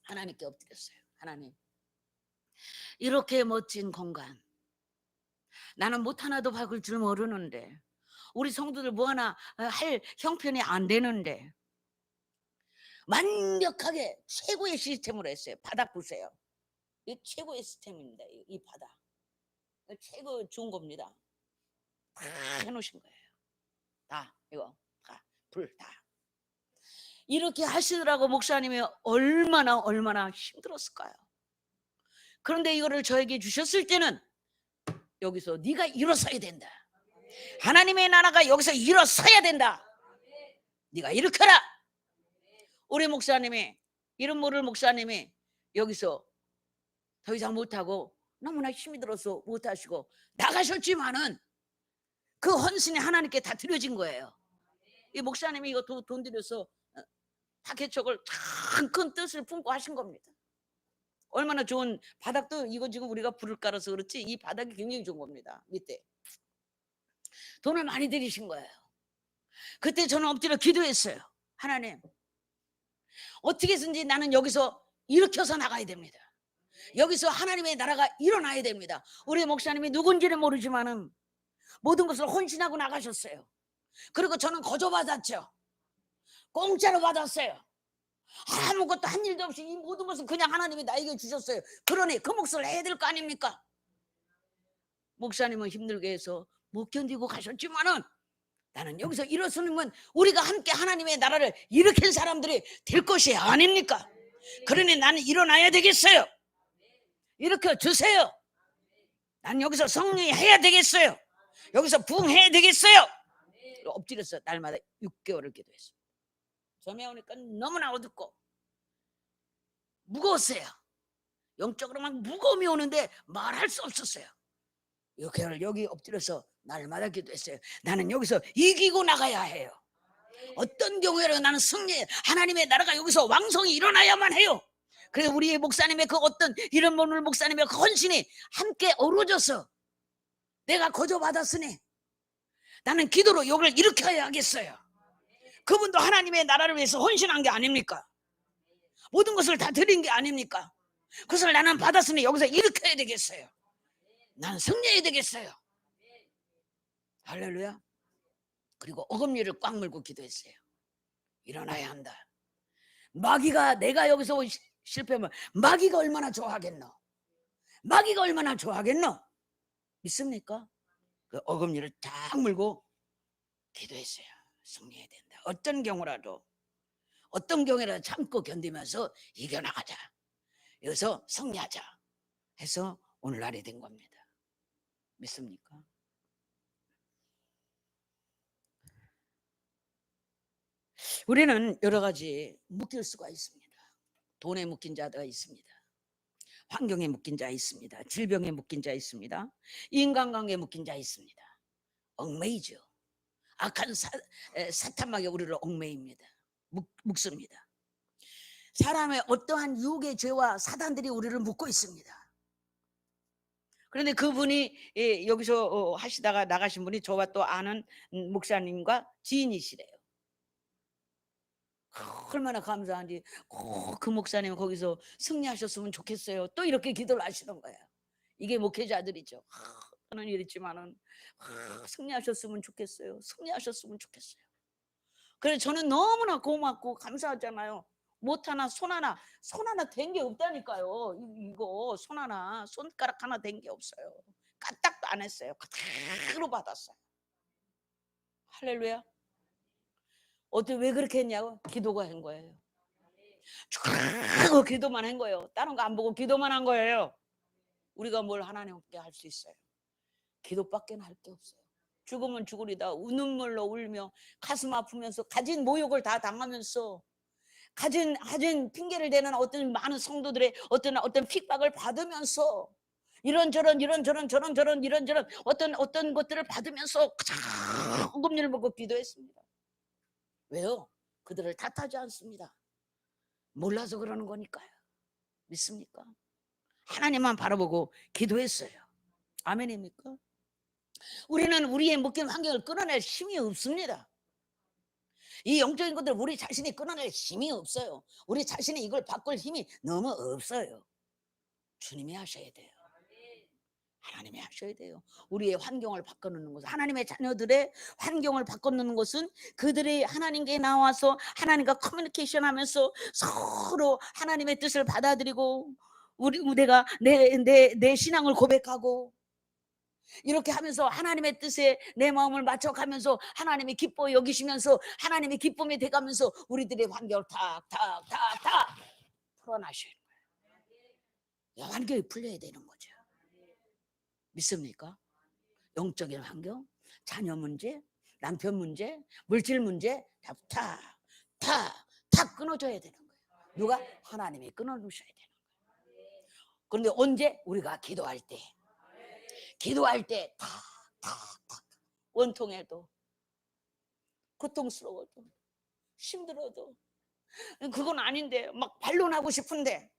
하나님께 엎드렸어요. 하나님 이렇게 멋진 공간 나는 못 하나도 박을 줄 모르는데 우리 성도들 뭐 하나 할 형편이 안 되는데 완벽하게 최고의 시스템으로 했어요. 바닥 보세요. 이 최고의 시스템입니다. 이 바닥 최고 좋은 겁니다. 다 해놓으신 거예요. 다 이거 다 불 다 이렇게 하시더라고. 목사님이 얼마나 힘들었을까요? 그런데 이거를 저에게 주셨을 때는 여기서 네가 일어서야 된다. 하나님의 나라가 여기서 일어서야 된다. 네가 일으켜라. 우리 목사님이 이름 모를 목사님이 여기서 더 이상 못하고 너무나 힘이 들어서 못하시고 나가셨지만은 그 헌신이 하나님께 다 드려진 거예요. 이 목사님이 이거 돈 들여서 다 개척을 참 큰 뜻을 품고 하신 겁니다. 얼마나 좋은 바닥도 이거 지금 우리가 불을 깔아서 그렇지 이 바닥이 굉장히 좋은 겁니다. 밑에 돈을 많이 들이신 거예요. 그때 저는 엎드려 기도했어요. 하나님 어떻게 해서든지 나는 여기서 일으켜서 나가야 됩니다. 여기서 하나님의 나라가 일어나야 됩니다. 우리 목사님이 누군지는 모르지만은 모든 것을 헌신하고 나가셨어요. 그리고 저는 거저 받았죠. 공짜로 받았어요. 아무것도 한 일도 없이 이 모든 것을 그냥 하나님이 나에게 주셨어요. 그러니 그 몫을 해야 될 거 아닙니까? 목사님은 힘들게 해서 못 견디고 가셨지만은 나는 여기서 일어서는 우리가 함께 하나님의 나라를 일으킨 사람들이 될 것이 아닙니까? 그러니 나는 일어나야 되겠어요. 일으켜 주세요. 난 여기서 성령해야 되겠어요. 여기서 부흥해야 되겠어요. 엎드려서 날마다 6개월을 기도했어요. 점에 오니까 너무나 어둡고 무거웠어요. 영적으로 막 무거움이 오는데 말할 수 없었어요. 6개월 여기 엎드려서 날마다 기도했어요. 나는 여기서 이기고 나가야 해요. 어떤 경우에라도 나는 승리해. 하나님의 나라가 여기서 왕성히 일어나야만 해요. 그래서 우리 목사님의 그 어떤 이런 모를 목사님의 그 헌신이 함께 어우러져서 내가 거저 받았으니 나는 기도로 여기를 일으켜야 하겠어요. 그분도 하나님의 나라를 위해서 헌신한 게 아닙니까? 모든 것을 다 드린 게 아닙니까? 그것을 나는 받았으니 여기서 일으켜야 되겠어요. 나는 승리해야 되겠어요. 할렐루야. 그리고 어금니를 꽉 물고 기도했어요. 일어나야 한다. 마귀가 내가 여기서 실패하면 마귀가 얼마나 좋아하겠노? 마귀가 얼마나 좋아하겠노? 믿습니까? 그 어금니를 딱 물고 기도했어요. 승리해야 된다. 어떤 경우라도 참고 견디면서 이겨나가자. 여기서 승리하자 해서 오늘날이 된 겁니다. 믿습니까? 우리는 여러 가지 묶일 수가 있습니다. 돈에 묶인 자가 있습니다. 환경에 묶인 자 있습니다. 질병에 묶인 자 있습니다. 인간관계에 묶인 자 있습니다. 얽매이죠. 악한 사탄막에 우리를 얽매입니다. 묶습니다. 사람의 어떠한 유혹의 죄와 사단들이 우리를 묶고 있습니다. 그런데 그분이 여기서 하시다가 나가신 분이 저와 또 아는 목사님과 지인이시래요. 얼마나 감사한지 그 목사님 거기서 승리하셨으면 좋겠어요. 또 이렇게 기도를 하시는 거예요. 이게 목회자들이죠. 저는 이랬지만은 승리하셨으면 좋겠어요. 승리하셨으면 좋겠어요. 그래서 저는 너무나 고맙고 감사하잖아요. 못 하나 손 하나 된 게 없다니까요. 이거 손 하나 손가락 하나 된 게 없어요. 까딱도 안 했어요. 그대로 받았어요. 할렐루야. 어떻게 왜 그렇게 했냐고? 기도가 한 거예요. 쭉 기도만 한 거예요. 다른 거 안 보고 기도만 한 거예요. 우리가 뭘 하나님께 할 수 있어요? 기도밖에 할 게 없어요. 죽으면 죽으리다 눈물로 울며 가슴 아프면서 가진 모욕을 다 당하면서 가진 핑계를 대는 어떤 많은 성도들의 어떤 핍박을 받으면서 이런저런 어떤 것들을 받으면서 금리를 먹고 기도했습니다. 왜요? 그들을 탓하지 않습니다. 몰라서 그러는 거니까요. 믿습니까? 하나님만 바라보고 기도했어요. 아멘입니까? 우리는 우리의 묶인 환경을 끊어낼 힘이 없습니다. 이 영적인 것들 우리 자신이 끊어낼 힘이 없어요. 우리 자신이 이걸 바꿀 힘이 너무 없어요. 주님이 하셔야 돼요. 하나님이 하셔야 돼요. 우리의 환경을 바꿔놓는 것은, 하나님의 자녀들의 환경을 바꿔놓는 것은 그들이 하나님께 나와서 하나님과 커뮤니케이션 하면서 서로 하나님의 뜻을 받아들이고 내가 내 신앙을 고백하고 이렇게 하면서 하나님의 뜻에 내 마음을 맞춰가면서 하나님이 기뻐 여기시면서 하나님의 기쁨이 돼가면서 우리들의 환경을 탁 풀어나셔야 돼요. 환경이 풀려야 되는 거죠. 믿습니까? 영적인 환경, 자녀 문제, 남편 문제, 물질 문제 다 끊어줘야 되는 거예요. 누가? 하나님이 끊어주셔야 되는 거예요. 그런데 언제? 우리가 기도할 때 탁 원통해도 고통스러워도 힘들어도 그건 아닌데 막 반론하고 싶은데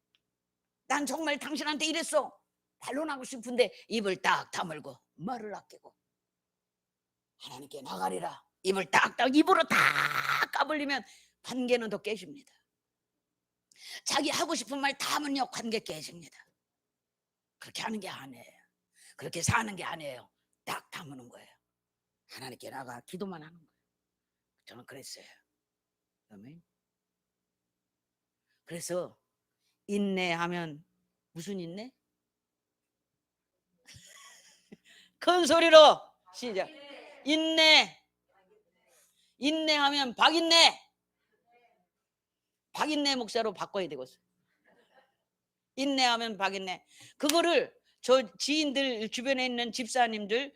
난 정말 당신한테 이랬어 반론하고 싶은데 입을 딱 다물고 말을 아끼고 하나님께 나가리라 입을 딱딱 입으로 다 까불리면 관계는 더 깨집니다. 자기 하고 싶은 말 다 하면요 관계 깨집니다. 그렇게 하는 게 아니에요. 그렇게 사는 게 아니에요. 딱 다무는 거예요. 하나님께 나가 기도만 하는 거예요. 저는 그랬어요. 아멘. 그래서 인내하면 무슨 인내? 큰 소리로 시작. 인내하면 박인내 목사로 바꿔야 되겠어요. 인내하면 박인내. 그거를 저 지인들 주변에 있는 집사님들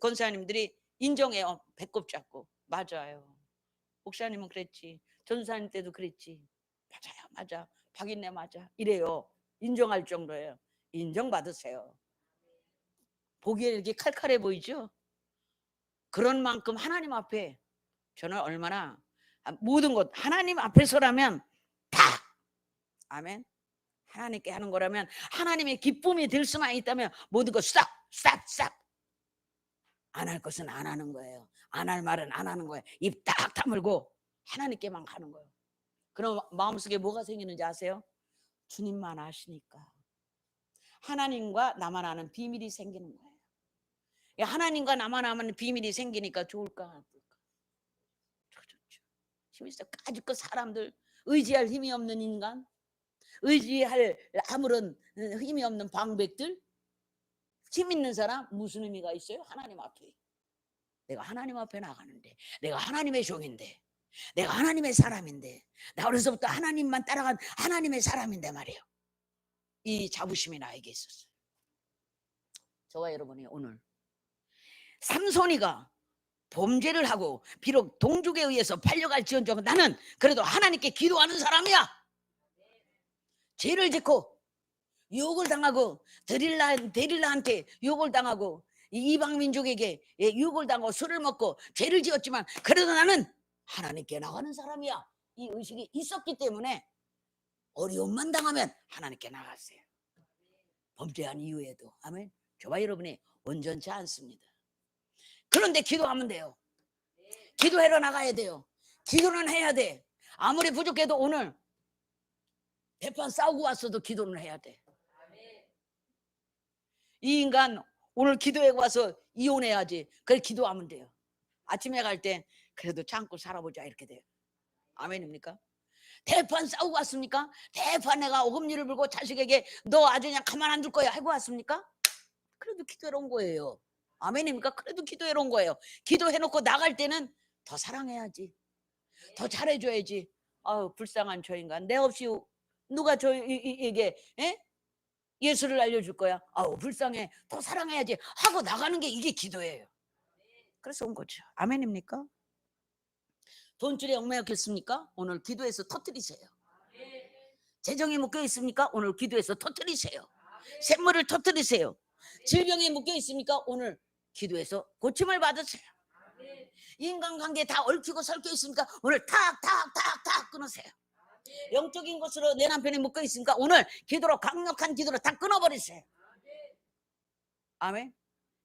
권사님들이 인정해요. 배꼽 잡고 맞아요. 목사님은 그랬지. 전사님 때도 그랬지. 맞아요. 맞아. 박인내 맞아. 이래요. 인정할 정도예요. 인정받으세요. 보기에 이렇게 칼칼해 보이죠? 그런 만큼 하나님 앞에 저는 얼마나 모든 것 하나님 앞에서라면 다 아멘. 하나님께 하는 거라면 하나님의 기쁨이 될 수만 있다면 모든 것 싹 안 할 것은 안 하는 거예요. 안 할 말은 안 하는 거예요. 입 딱 다물고 하나님께만 가는 거예요. 그럼 마음속에 뭐가 생기는지 아세요? 주님만 아시니까 하나님과 나만 아는 비밀이 생기는 거예요. 하나님과 나만 아는 비밀이 생기니까 좋을까 나쁠까? 좋죠. 힘이 있어. 까짓 사람들 의지할 힘이 없는 인간, 의지할 아무런 힘이 없는 방백들, 힘 있는 사람 무슨 의미가 있어요? 하나님 앞에 내가 하나님 앞에 나가는데 내가 하나님의 종인데 내가 하나님의 사람인데 나 어려서부터 하나님만 따라간 하나님의 사람인데 말이에요. 이 자부심이 나에게 있었어요. 저와 여러분이 오늘 삼손이가 범죄를 하고 비록 동족에 의해서 팔려갈지언정 나는 그래도 하나님께 기도하는 사람이야. 죄를 짓고 욕을 당하고 데릴라한테 욕을 당하고 이방 민족에게 욕을 당하고 술을 먹고 죄를 지었지만 그래도 나는 하나님께 나가는 사람이야. 이 의식이 있었기 때문에 어려움만 당하면 하나님께 나갔어요. 범죄한 이후에도. 아멘. 저와 여러분이 온전치 않습니다. 그런데 기도하면 돼요. 기도하러 나가야 돼요. 기도는 해야 돼. 아무리 부족해도 오늘 대판 싸우고 왔어도 기도는 해야 돼. 이 인간 오늘 기도해 와서 이혼해야지. 그래 기도하면 돼요. 아침에 갈 때 그래도 참고 살아보자 이렇게 돼요. 아멘입니까? 대판 싸우고 왔습니까? 대판 내가 어금니를 불고 자식에게 너 아주 그냥 가만 안 둘 거야 하고 왔습니까? 그래도 기도해러 온 거예요. 아멘입니까? 그래도 기도해러 온 거예요. 기도해놓고 나갈 때는 더 사랑해야지. 더 잘해줘야지. 아유 불쌍한 저 인간. 내 없이 누가 저에게 예수를 알려줄 거야. 아우 불쌍해. 더 사랑해야지 하고 나가는 게 이게 기도예요. 그래서 온 거죠. 아멘입니까? 돈줄에 얽매였겠습니까? 오늘 기도해서 터뜨리세요. 재정이 묶여 있습니까? 오늘 기도해서 터뜨리세요. 샘물을 터뜨리세요. 질병에 묶여 있습니까? 오늘 기도해서 고침을 받으세요. 인간관계 다 얽히고 설켜 있습니까? 오늘 탁 끊으세요. 영적인 것으로 내 남편이 묶여 있으니까 오늘 기도로 강력한 기도로 다 끊어버리세요. 아멘.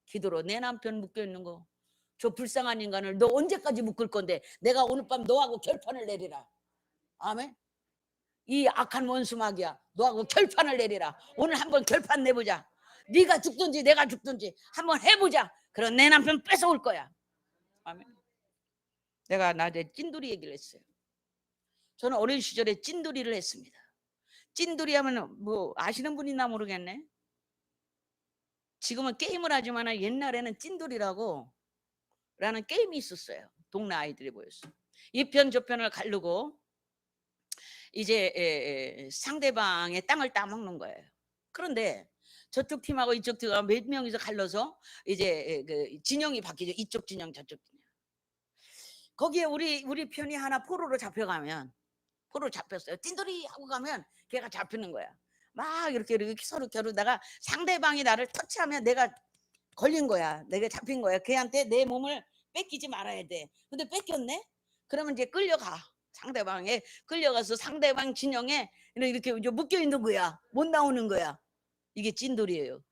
기도로 내 남편 묶여 있는 거, 저 불쌍한 인간을 너 언제까지 묶을 건데 내가 오늘 밤 너하고 결판을 내리라. 아멘. 이 악한 원수마귀야, 너하고 결판을 내리라. 오늘 한번 결판 내보자. 네가 죽든지 내가 죽든지 한번 해보자. 그럼 내 남편 뺏어올 거야. 아멘. 내가 낮에 찐돌이 얘기를 했어요. 저는 어린 시절에 찐돌이를 했습니다. 찐돌이 하면 뭐 아시는 분 있나 모르겠네. 지금은 게임을 하지만 옛날에는 찐돌이라고 라는 게임이 있었어요. 동네 아이들이 모였어. 이 편 저 편을 가르고 이제 상대방의 땅을 따먹는 거예요. 그런데 저쪽 팀하고 이쪽 팀하고 몇 명이서 갈라서 이제 그 진영이 바뀌죠. 이쪽 진영 저쪽 진영. 거기에 우리 편이 하나 포로로 잡혀가면, 포로 잡혔어요. 찐돌이 하고 가면 걔가 잡히는 거야. 막 이렇게 서로 겨루다가 상대방이 나를 터치하면 내가 걸린 거야. 내가 잡힌 거야. 걔한테 내 몸을 뺏기지 말아야 돼. 근데 뺏겼네? 그러면 이제 끌려가. 상대방에 끌려가서 상대방 진영에 이렇게 묶여 있는 거야. 못 나오는 거야. 이게 찐돌이에요.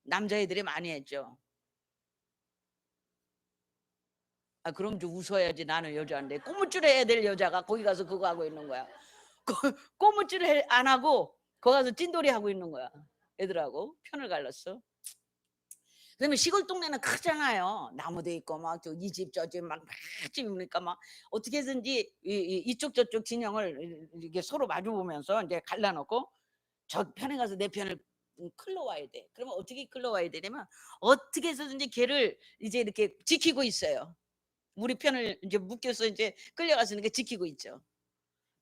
남자애들이 많이 했죠. 아 그럼 좀 웃어야지. 나는 여자인데 꼬무줄 해야 될 여자가 거기 가서 그거 하고 있는 거야. 꼬무줄 안 하고 거기 가서 찐돌이 하고 있는 거야. 애들하고 편을 갈랐어. 그러면 시골 동네는 크잖아요. 나무도 있고 막 이 집 저 집 막 집이니까 막 어떻게든지 이쪽 저쪽 진영을 이렇게 서로 마주 보면서 이제 갈라놓고 저 편에 가서 내 편을 클러와야 돼. 그러면 어떻게 클러와야 되냐면 어떻게 해서든지 걔를 이제 이렇게 지키고 있어요. 우리 편을 이제 묶여서 이제 끌려가서 이렇게 지키고 있죠.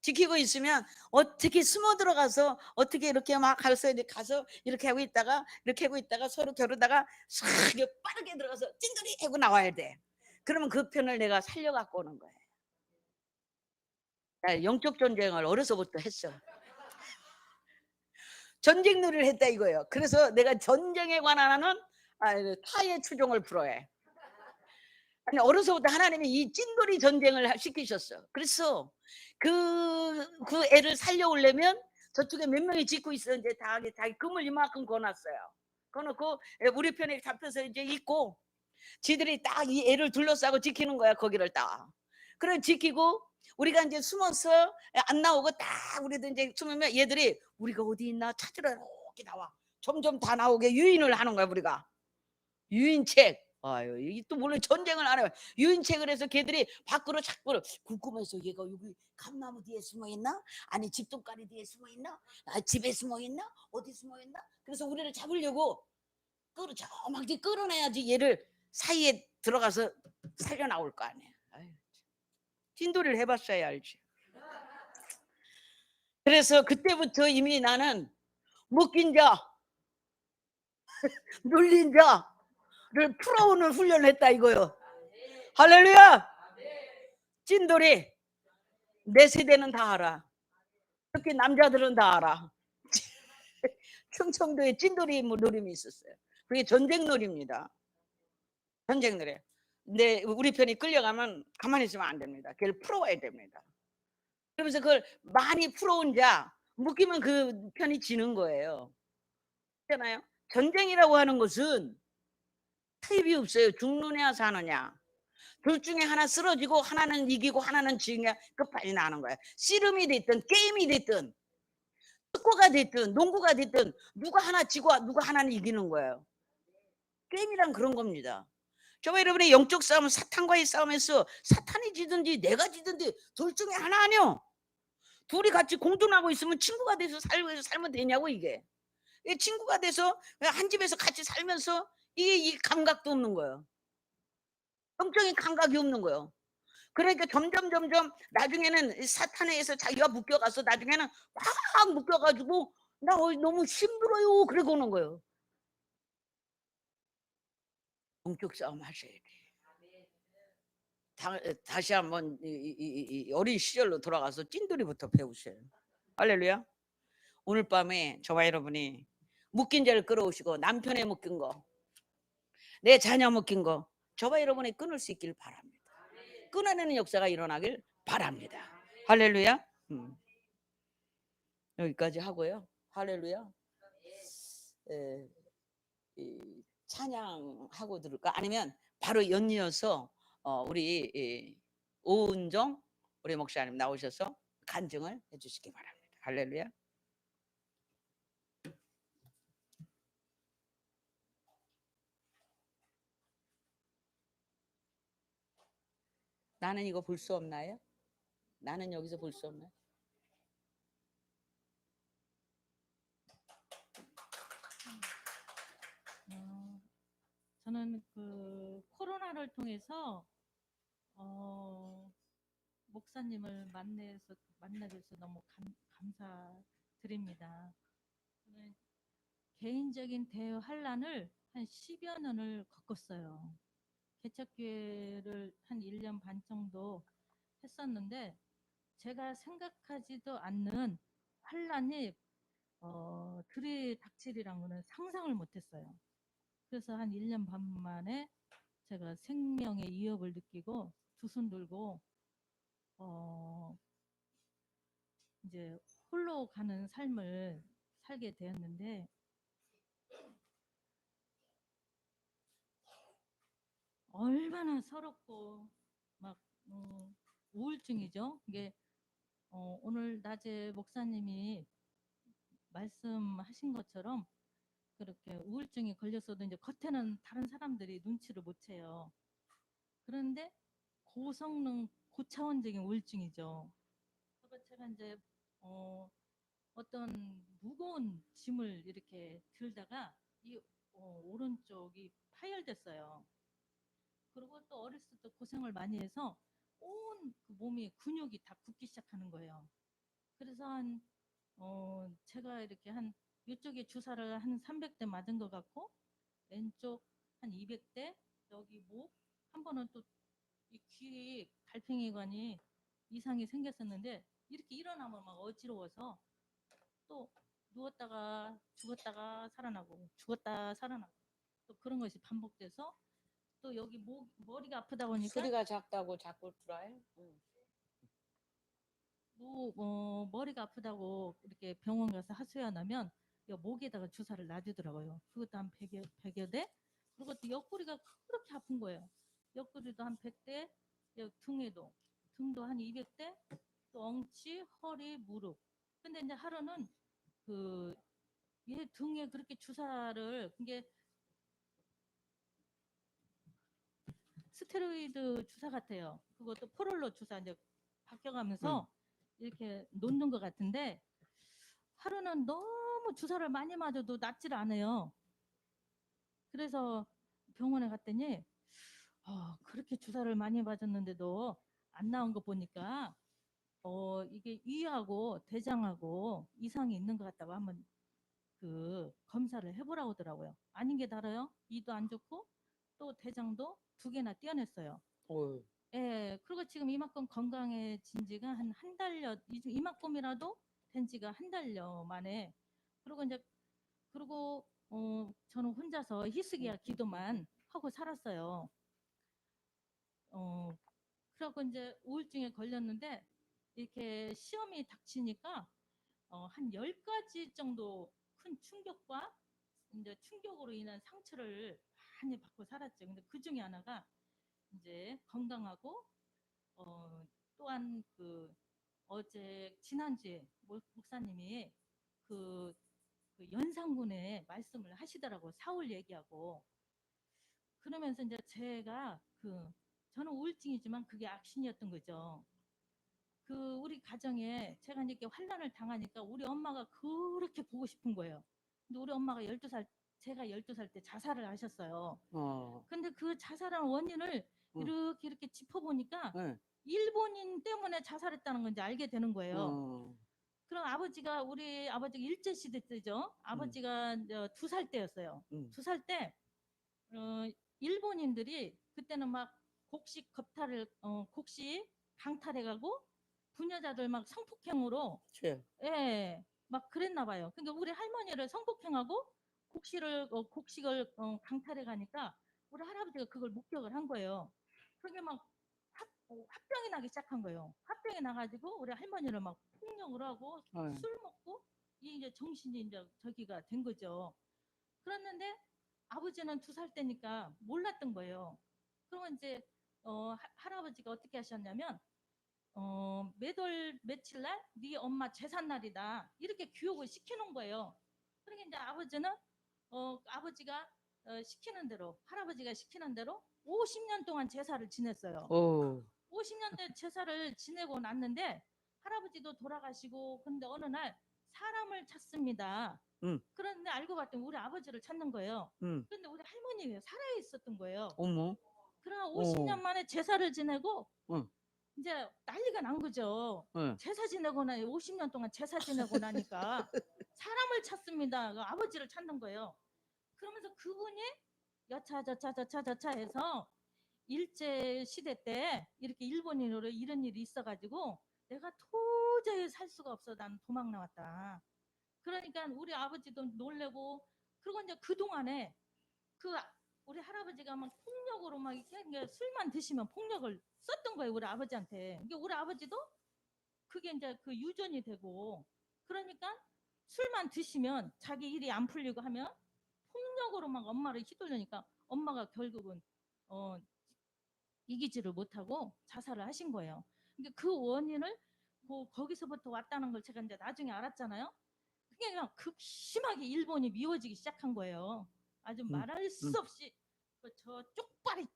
지키고 있으면 어떻게 숨어 들어가서 어떻게 이렇게 막 가서 이렇게 하고 있다가 이렇게 하고 있다가 서로 겨루다가 싹 빠르게 들어가서 찐돌이 하고 나와야 돼. 그러면 그 편을 내가 살려갖고 오는 거예요. 나 영적 전쟁을 어려서부터 했어. 전쟁놀이를 했다 이거예요. 그래서 내가 전쟁에 관한 타의 추종을 풀어해. 아니 어려서부터 하나님이 이 찐돌이 전쟁을 시키셨어. 그래서 그 애를 살려오려면 저쪽에 몇 명이 짓고 있어. 이제 자기 금을 이만큼 거놨어요. 거놓고 우리 편에 잡혀서 이제 있고 지들이 딱 이 애를 둘러싸고 지키는 거야. 거기를 딱. 그래 지키고 우리가 이제 숨어서 안 나오고 딱 우리도 이제 숨으면 얘들이 우리가 어디 있나 찾으러 이렇게 나와. 점점 다 나오게 유인을 하는 거야. 우리가 유인책. 아유, 이 또 물론 전쟁을 안 해요. 유인책을 해서 걔들이 밖으로 자꾸 궁금해서 얘가 여기 감나무 뒤에 숨어 있나? 아니 집동가리 뒤에 숨어 있나? 아, 집에 숨어 있나? 어디 숨어 있나? 그래서 우리를 잡으려고 저막지 끌어내야지 얘를 사이에 들어가서 살려 나올 거 아니야. 아유, 찐돌이를 해봤어야 알지. 그래서 그때부터 이미 나는 묶인 자, 눌린 자를 풀어오는 훈련을 했다 이거요. 할렐루야. 찐돌이 내 세대는 다 알아. 특히 남자들은 다 알아. 충청도에 찐돌이 놀임이 있었어요. 그게 전쟁놀이입니다. 전쟁놀이. 근데 우리 편이 끌려가면 가만히 있으면 안 됩니다. 걔를 풀어와야 됩니다. 그러면서 그걸 많이 풀어온 자 묶이면 그 편이 지는 거예요. 그렇잖아요. 전쟁이라고 하는 것은 타입이 없어요. 죽느냐 사느냐. 둘 중에 하나 쓰러지고 하나는 이기고 하나는 지냐 끝판이 나는 거예요. 씨름이 됐든 게임이 됐든 축구가 됐든 농구가 됐든 누가 하나 지고 누가 하나는 이기는 거예요. 게임이란 그런 겁니다. 저와 여러분의 영적 싸움은 사탄과의 싸움에서 사탄이 지든지 내가 지든지 둘 중에 하나 아니요. 둘이 같이 공존하고 있으면 친구가 돼서 살면 되냐고 이게. 이게 친구가 돼서 한 집에서 같이 살면서 이게 이 감각도 없는 거예요. 영적인 감각이 없는 거예요. 그러니까 점점 나중에는 사탄에 의해서 자기가 묶여가서 나중에는 확 묶여가지고 나 너무 힘들어요. 그러고 오는 거예요. 영적 싸움 하셔야 돼. 다시 한번 이 어린 시절로 돌아가서 찐돌이부터 배우세요. 할렐루야. 오늘 밤에 저와 여러분이 묶인 자를 끌어오시고 남편에 묶인 거, 내 자녀 묶인 거 저와 여러분이 끊을 수 있길 바랍니다. 끊어내는 역사가 일어나길 바랍니다. 할렐루야. 여기까지 하고요. 할렐루야. 에, 찬양하고 들을까? 아니면 바로 연이어서 우리 오은정 우리 목사님 나오셔서 간증을 해주시기 바랍니다. 할렐루야. 나는 이거 볼 수 없나요? 나는 여기서 볼 수 없나요? 저는 그 코로나를 통해서 목사님을 만나게 해서 너무 감사드립니다. 저는 개인적인 대환란을 한 10여 년을 겪었어요. 개척교회를 한 1년 반 정도 했었는데 제가 생각하지도 않는 환란이 들이닥치리란 거는 상상을 못했어요. 그래서 한 1년 반 만에 제가 생명의 위협을 느끼고 두 손 들고 이제 홀로 가는 삶을 살게 되었는데 얼마나 서럽고 막 우울증이죠. 이게 오늘 낮에 목사님이 말씀하신 것처럼 그렇게 우울증이 걸렸어도 이제 겉에는 다른 사람들이 눈치를 못 채요. 그런데 고성능 고차원적인 우울증이죠. 그래서 제가 이제 어떤 무거운 짐을 이렇게 들다가 이 오른쪽이 파열됐어요. 그리고 또 어렸을 때 고생을 많이 해서 온 그 몸이 근육이 다 굳기 시작하는 거예요. 그래서 제가 이렇게 한 이쪽에 주사를 한 300대 맞은 것 같고 왼쪽 한 200대 여기 목 한 번은 또 이 귀 달팽이관이 이상이 생겼었는데 이렇게 일어나면 막 어지러워서 또 누웠다가 죽었다가 살아나고 죽었다 살아나고 또 그런 것이 반복돼서 또 여기 머리가 아프다 보니까 소리가 작다고 자꾸 들어요? 머리가 아프다고 이렇게 병원 가서 하소연하면 목에다가 주사를 놔주더라고요. 그것도 한 100여 대. 그리고 또 옆구리가 그렇게 아픈 거예요. 옆구리도 한 100대, 등도 한 200대, 또 엉치, 허리, 무릎. 근데 이제 하루는 얘 등에 그렇게 주사를 이게 스테로이드 주사 같아요. 그것도 포롤로 주사 이제 바뀌어가면서 이렇게 놓는 것 같은데 하루는 너무 주사를 많이 맞아도 낫질 않아요. 그래서 병원에 갔더니 그렇게 주사를 많이 맞았는데도 안 나온 거 보니까 이게 위하고 대장하고 이상이 있는 것 같다고 한번 검사를 해보라고 하더라고요. 아닌 게 다르요. 이도 안 좋고 또 대장도 2개나 떼어냈어요. 예, 그리고 지금 이만큼 건강해진 지가 한 달여, 이만큼이라도 된 지가 한 달여 만에. 그리고 저는 혼자서 히스기야 기도만 하고 살았어요. 그래갖고 이제 우울증에 걸렸는데 이렇게 시험이 닥치니까 한 10가지 정도 큰 충격과 이제 충격으로 인한 상처를 많이 받고 살았죠. 근데 그 중에 하나가 이제 건강하고 또한 그 어제 지난주에 목사님이 그, 그 연산군의 말씀을 하시더라고. 사울 얘기하고. 그러면서 이제 제가 저는 우울증이지만 그게 악신이었던 거죠. 그 우리 가정에 제가 이렇게 환난을 당하니까 우리 엄마가 그렇게 보고 싶은 거예요. 근데 우리 엄마가 12살, 제가 12살 때 자살을 하셨어요. 어. 근데 그 자살한 원인을 응. 이렇게 짚어보니까 응. 일본인 때문에 자살했다는 건지 알게 되는 거예요. 어. 그럼 우리 아버지가 일제시대 때죠. 아버지가 2살 때였어요. 응. 2살 때, 일본인들이 그때는 막 곡식 강탈해가고 부녀자들 막 성폭행으로, 제. 예, 막 그랬나 봐요. 그러니까 우리 할머니를 성폭행하고 곡식을 강탈해 가니까 우리 할아버지가 그걸 목격을 한 거예요. 그게 막 화병이 나기 시작한 거예요. 화병이 나가지고 우리 할머니를 막 폭력을 하고 어. 술 먹고 이제 정신이 이제 저기가 된 거죠. 그랬는데 아버지는 2살 때니까 몰랐던 거예요. 그러면 이제 할아버지가 어떻게 하셨냐면 며칠 날 네 엄마 제삿 날이다 이렇게 교육을 시키는 거예요. 그러니까 이제 아버지는 아버지가 시키는 대로 할아버지가 시키는 대로 50년 동안 제사를 지냈어요. 오. 50년 대 제사를 지내고 났는데 할아버지도 돌아가시고 근데 어느 날 사람을 찾습니다. 응. 그런데 알고 봤더니 우리 아버지를 찾는 거예요. 응. 근데 우리 할머니가 살아 있었던 거예요. 어머. 그러나 어. 50년 만에 제사를 지내고 응. 이제 난리가 난 거죠. 응. 제사 지내고 나 50년 동안 제사 지내고 나니까 사람을 찾습니다. 그 아버지를 찾는 거예요. 그러면서 그분이 여차저차 해서 일제 시대 때 이렇게 일본인으로 이런 일이 있어가지고 내가 도저히 살 수가 없어. 난 도망 나왔다. 그러니까 우리 아버지도 놀래고 그리고 이제 그 동안에 그 우리 할아버지가 막 폭력으로 막 이렇게 술만 드시면 폭력을 썼던 거예요 우리 아버지한테. 이게 우리 아버지도 그게 이제 그 유전이 되고 그러니까 술만 드시면 자기 일이 안 풀리고 하면 폭력으로 막 엄마를 휘둘르니까 엄마가 결국은 어, 이기지를 못하고 자살을 하신 거예요. 그러니까 그 원인을 거기서부터 왔다는 걸 제가 이제 나중에 알았잖아요. 그게 그냥 극심하게 일본이 미워지기 시작한 거예요. 아주 응. 말할 수 응. 없이 저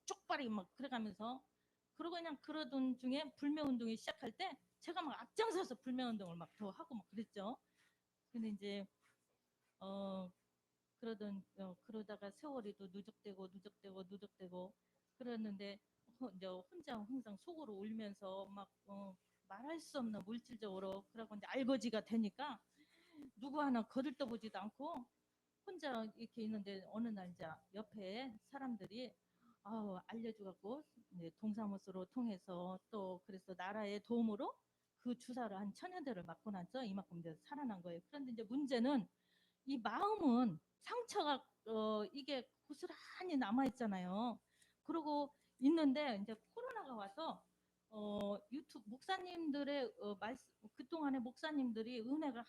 쪽발이 막 그래가면서 그러고 그냥 그러던 중에 불매운동이 시작할 때 제가 막 앞장서서 불매운동을 막 더 하고 막 그랬죠. 근데 이제 그러다가 세월이도 누적되고 그랬는데 이제 혼자 항상 속으로 울면서 막 말할 수 없는 물질적으로 그러고 이제 알거지가 되니까 누구 하나 거들떠보지도 않고 혼자 이렇게 있는데 어느 날 이제 옆에 사람들이 알려줘갖고 이제 동사무소로 통해서 또 그래서 나라의 도움으로 그 주사를 한 1000여대를 맞고 나서 이만큼 이제 살아난 거예요. 그런데 이제 문제는 이 마음은 상처가 이게 고스란히 남아 있잖아요. 그러고 있는데 이제 코로나가 와서 유튜브 목사님들의 말씀 그동안에 목사님들이 은혜가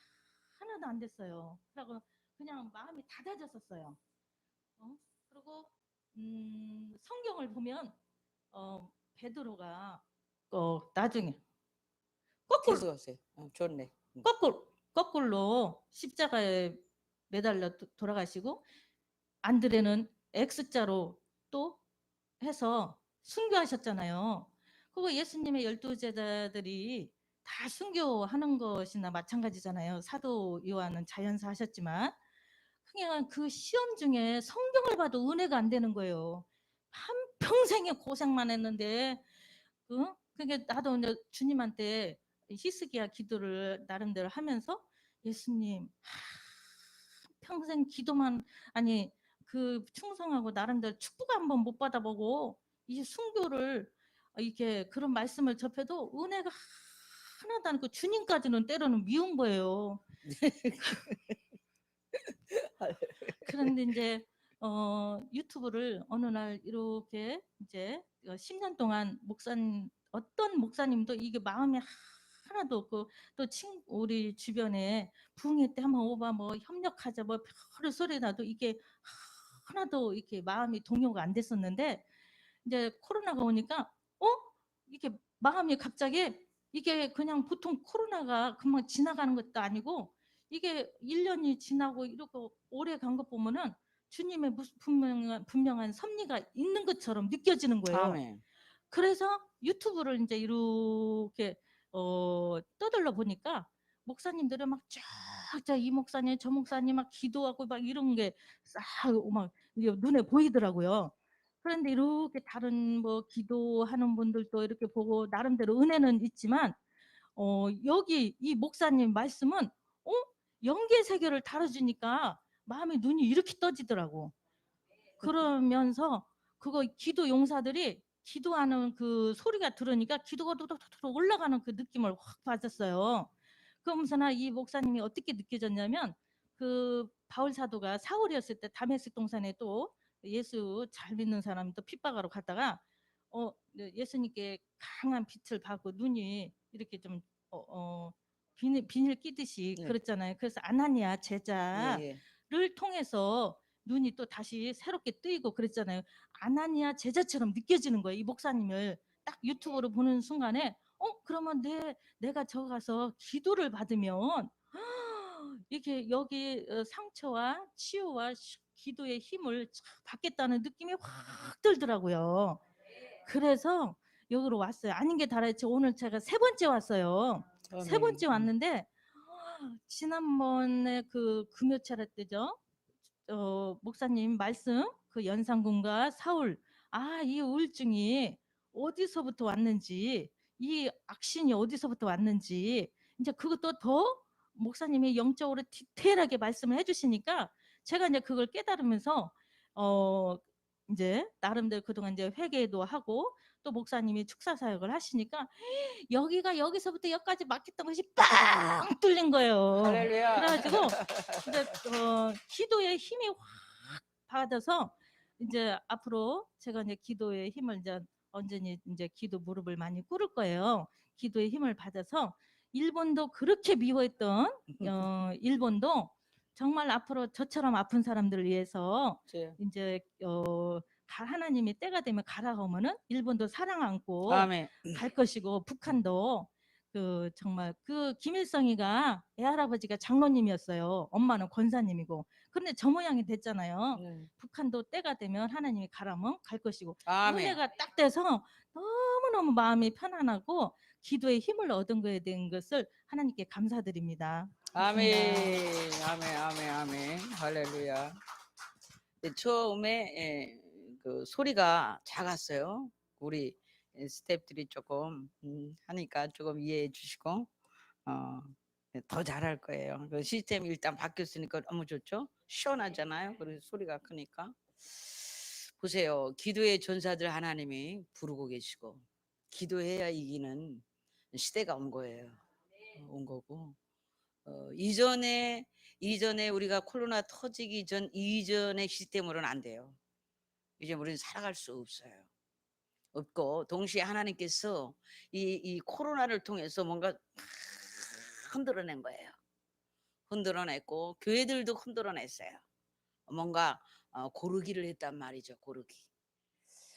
하나도 안 됐어요. 그리고 그냥 마음이 닫아졌었어요. 그리고 성경을 보면 베드로가 나중에 거꾸로 계속 하세요. 좋네. 응. 거꾸로 십자가에 매달려 돌아가시고 안드레는 X자로 또 해서 순교하셨잖아요. 그거 예수님의 12제자들이 다 순교하는 것이나 마찬가지잖아요. 사도 요한은 자연사 하셨지만 그냥 그 시험 중에 성경을 봐도 은혜가 안 되는 거예요. 한평생에 고생만 했는데 그게 나도 이제 주님한테 히스기야 기도를 나름대로 하면서 예수님 평생 기도만 아니 그 충성하고 나름대로 축복 한번 못 받아보고 이 순교를 이렇게 그런 말씀을 접해도 은혜가 하나도 않고 주님까지는 때로는 미운 거예요. 그런데 이제 유튜브를 어느 날 이렇게 이제 10년 동안 어떤 목사님도 이게 마음이 하나도 또 우리 주변에 부흥회 때 한번 오바 뭐 협력하자 뭐 별의 소리 나도 이게 하나도 이렇게 마음이 동요가 안 됐었는데 이제 코로나가 오니까 이게 마음이 갑자기 이게 그냥 보통 코로나가 금방 지나가는 것도 아니고 이게 1년이 지나고 이렇게 오래 간 것 보면은 주님의 무슨 분명한 섭리가 있는 것처럼 느껴지는 거예요. 아멘. 그래서 유튜브를 이제 이렇게 떠들러 보니까 목사님들은 막 쫙쫙 이 목사님 저 목사님 막 기도하고 막 이런 게 싹 막 눈에 보이더라고요. 그런데 이렇게 다른 뭐 기도하는 분들도 이렇게 보고 나름대로 은혜는 있지만 여기 이 목사님 말씀은 영계 세계를 다뤄주니까 마음의 눈이 이렇게 떠지더라고. 그러면서 그거 기도 용사들이 기도하는 그 소리가 들으니까 기도가 도도도도 올라가는 그 느낌을 확 받았어요. 그러면서나 이 목사님이 어떻게 느껴졌냐면 그 바울 사도가 사울이었을 때 다메섹 동산에 또 예수 잘 믿는 사람이 또 핍박하러 갔다가 예수님께 강한 빛을 받고 눈이 이렇게 좀 비닐 끼듯이 네. 그랬잖아요. 그래서 아나니아 예, 제자를 예. 통해서 눈이 또 다시 새롭게 뜨이고 그랬잖아요. 아나니아 제자처럼 느껴지는 거예요. 이 목사님을 딱 유튜브로 보는 순간에 그러면 내가 저 가서 기도를 받으면 이게 여기 상처와 치유와 기도의 힘을 받겠다는 느낌이 확 들더라고요. 그래서 여기로 왔어요. 아닌 게 다르지. 오늘 제가 3번째 왔어요. 세 아멘. 번째 왔는데 지난번에 그 금요 차례 때죠. 목사님 말씀 그 연산군과 사울 이 우울증이 어디서부터 왔는지 이 악신이 어디서부터 왔는지 이제 그것도 더 목사님이 영적으로 디테일하게 말씀을 해주시니까 제가 이제 그걸 깨달으면서 이제 나름대로 그동안 이제 회개도 하고 또 목사님이 축사 사역을 하시니까 여기가 여기서부터 여기까지 막혔던 것이 빵 뚫린 거예요. 할렐루야. 그래가지고 이제 기도의 힘이 확 받아서 이제 앞으로 제가 이제 기도의 힘을 이제 언제니 이제 기도 무릎을 많이 꿇을 거예요. 기도의 힘을 받아서 일본도 그렇게 미워했던 일본도 정말 앞으로 저처럼 아픈 사람들을 위해서 이제 하나님이 때가 되면 가라고 하면은 일본도 사랑 안고 아멘. 갈 것이고 북한도 정말 김일성이가 애할아버지가 장로님이었어요. 엄마는 권사님이고. 그런데 저 모양이 됐잖아요. 북한도 때가 되면 하나님이 가라면 갈 것이고. 아멘. 은혜가 딱 돼서 너무너무 마음이 편안하고 기도의 힘을 얻은 거에 대한 것을 하나님께 감사드립니다. 아멘. 아멘. 아멘. 아멘. 할렐루야. 처음에 그 소리가 작았어요. 우리 스태프들이 조금 하니까 조금 이해해 주시고 더 잘할 거예요. 그 시스템이 일단 바뀌었으니까 너무 좋죠. 시원하잖아요. 그래서 소리가 크니까. 보세요. 기도의 전사들 하나님이 부르고 계시고 기도해야 이기는 시대가 온 거예요. 온 거고 이전에 우리가 코로나 터지기 전 이전의 시스템으로는 안 돼요. 이제 우리는 살아갈 수 없어요. 없고 동시에 하나님께서 이 코로나를 통해서 뭔가 흔들어낸 거예요. 흔들어냈고 교회들도 흔들어냈어요. 뭔가 고르기를 했단 말이죠. 고르기.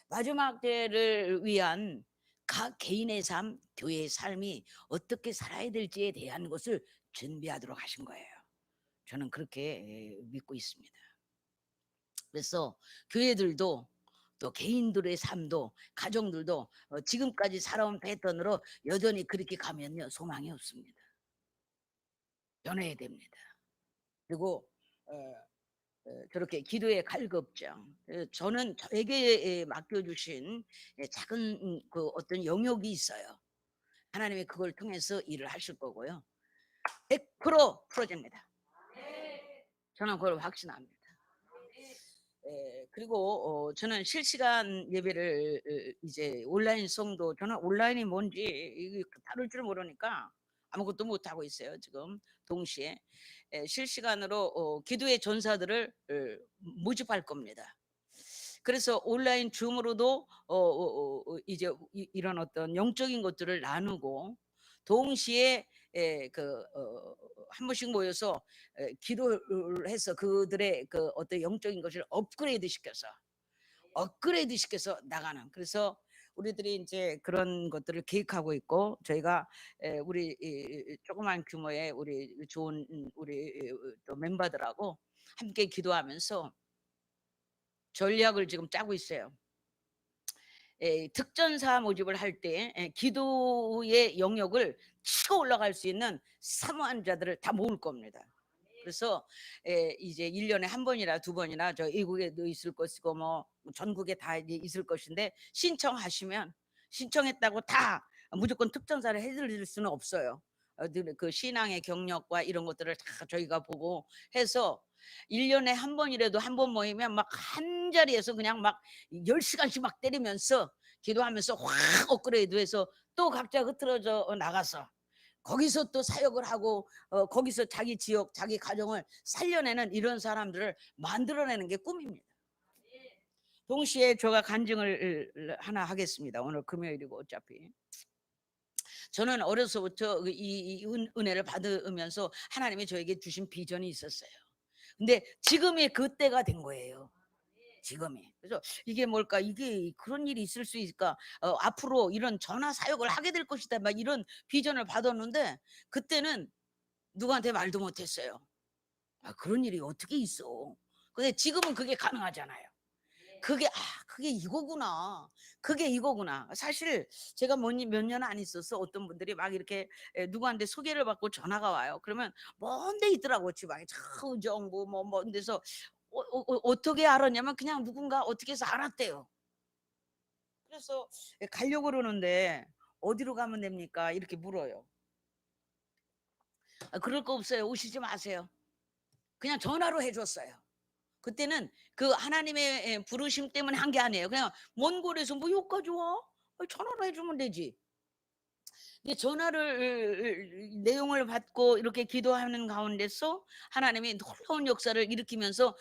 마지막 때를 위한 각 개인의 삶, 교회의 삶이 어떻게 살아야 될지에 대한 것을 준비하도록 하신 거예요. 저는 그렇게 믿고 있습니다. 그래서 교회들도 또 개인들의 삶도 가정들도 지금까지 살아온 패턴으로 여전히 그렇게 가면요 소망이 없습니다. 변해야 됩니다. 그리고 저렇게 기도의 갈급정, 저는 저에게 맡겨주신 작은 그 어떤 영역이 있어요. 하나님이 그걸 통해서 일을 하실 거고요. 100% 풀어집니다. 저는 그걸 확신합니다. 그리고 저는 실시간 예배를 이제 온라인 성도, 저는 온라인이 뭔지 이게 다룰 줄 모르니까 아무것도 못 하고 있어요. 지금 동시에 실시간으로 기도의 전사들을 모집할 겁니다. 그래서 온라인 줌으로도 이제 이런 어떤 영적인 것들을 나누고 동시에 한 번씩 모여서 기도를 해서 그들의 그 어떤 영적인 것을 업그레이드 시켜서 나가는. 그래서 우리들이 이제 그런 것들을 계획하고 있고, 저희가 우리 조그만 규모의 우리 좋은 우리 또 멤버들하고 함께 기도하면서 전략을 지금 짜고 있어요. 특전사 모집을 할 때 기도의 영역을 치고 올라갈 수 있는 사모한 자들을 다 모을 겁니다. 그래서 이제 1년에 한 번이나 두 번이나 저 외국에도 있을 것이고 뭐 전국에 다 있을 것인데, 신청했다고 다 무조건 특전사를 해드릴 수는 없어요. 그 신앙의 경력과 이런 것들을 다 저희가 보고 해서 1년에 한 번이라도 한 번 모이면 막 한 자리에서 그냥 막 10시간씩 막 때리면서 기도하면서 확 업그레이드해서 또 각자 흐트러져 나가서 거기서 또 사역을 하고 거기서 자기 지역 자기 가정을 살려내는 이런 사람들을 만들어내는 게 꿈입니다. 동시에 제가 간증을 하나 하겠습니다. 오늘 금요일이고 어차피 저는 어려서부터 이 은혜를 받으면서 하나님이 저에게 주신 비전이 있었어요. 근데 지금이 그때가 된 거예요. 지금이. 그래서 이게 뭘까? 이게 그런 일이 있을 수 있을까? 앞으로 이런 전화 사역을 하게 될 것이다. 막 이런 비전을 받았는데 그때는 누구한테 말도 못했어요. 그런 일이 어떻게 있어? 근데 지금은 그게 가능하잖아요. 그게 이거구나. 그게 이거구나. 사실 제가 몇 년 안 있어서 어떤 분들이 막 이렇게 누구한테 소개를 받고 전화가 와요. 그러면 먼 데 있더라고, 지방에. 저정 먼 데서 어떻게 알았냐면 그냥 누군가 어떻게 해서 알았대요. 그래서 가려고 그러는데 어디로 가면 됩니까? 이렇게 물어요. 그럴 거 없어요. 오시지 마세요. 그냥 전화로 해줬어요. 그때는 그 하나님의 부르심 때문에 한 게 아니에요. 그냥 먼 곳에서 뭐 여기까지 와? 전화로 해주면 되지. 근데 전화를 내용을 받고 이렇게 기도하는 가운데서 하나님이 놀라운 역사를 일으키면서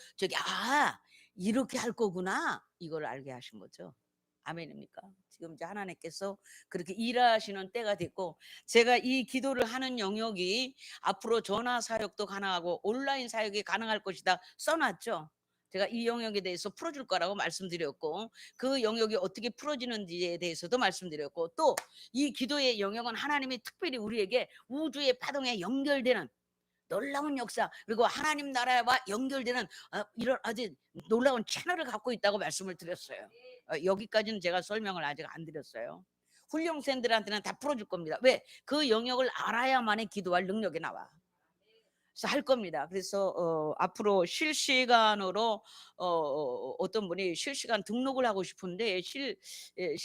이렇게 할 거구나, 이걸 알게 하신 거죠. 아멘입니까? 지금 이제 하나님께서 그렇게 일하시는 때가 됐고, 제가 이 기도를 하는 영역이 앞으로 전화 사역도 가능하고 온라인 사역이 가능할 것이다 써놨죠. 제가 이 영역에 대해서 풀어줄 거라고 말씀드렸고, 그 영역이 어떻게 풀어지는지에 대해서도 말씀드렸고, 또 이 기도의 영역은 하나님이 특별히 우리에게 우주의 파동에 연결되는 놀라운 역사, 그리고 하나님 나라와 연결되는 이런 아주 놀라운 채널을 갖고 있다고 말씀을 드렸어요. 여기까지는 제가 설명을 아직 안 드렸어요. 훈련생들한테는 다 풀어줄 겁니다. 왜? 그 영역을 알아야만이 기도할 능력이 나와. 그래서 할 겁니다. 그래서 앞으로 실시간으로 어떤 분이 실시간 등록을 하고 싶은데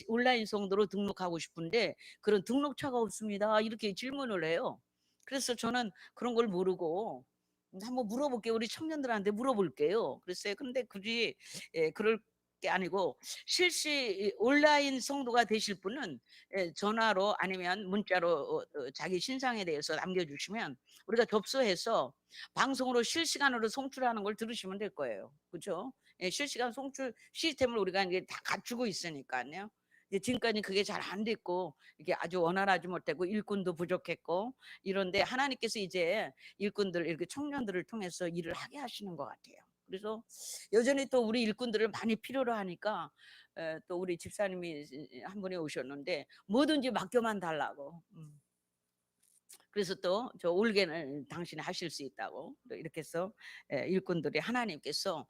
온라인 성도로 등록하고 싶은데 그런 등록처가 없습니다, 이렇게 질문을 해요. 그래서 저는 그런 걸 모르고 한번 물어볼게요. 우리 청년들한테 물어볼게요. 글쎄, 근데 굳이 그럴 게 아니고 온라인 성도가 되실 분은 전화로 아니면 문자로 자기 신상에 대해서 남겨주시면 우리가 접수해서 방송으로 실시간으로 송출하는 걸 들으시면 될 거예요. 그렇죠? 실시간 송출 시스템을 우리가 이제 다 갖추고 있으니까요. 지금까지 그게 잘 안 됐고 이게 아주 원활하지 못하고 일꾼도 부족했고 이런데 하나님께서 이제 일꾼들 이렇게 청년들을 통해서 일을 하게 하시는 것 같아요. 그래서 여전히 또 우리 일꾼들을 많이 필요로 하니까 또 우리 집사님이 한 분이 오셨는데 뭐든지 맡겨만 달라고. 그래서 또 저 올게는 당신이 하실 수 있다고 이렇게 해서 일꾼들이 하나님께서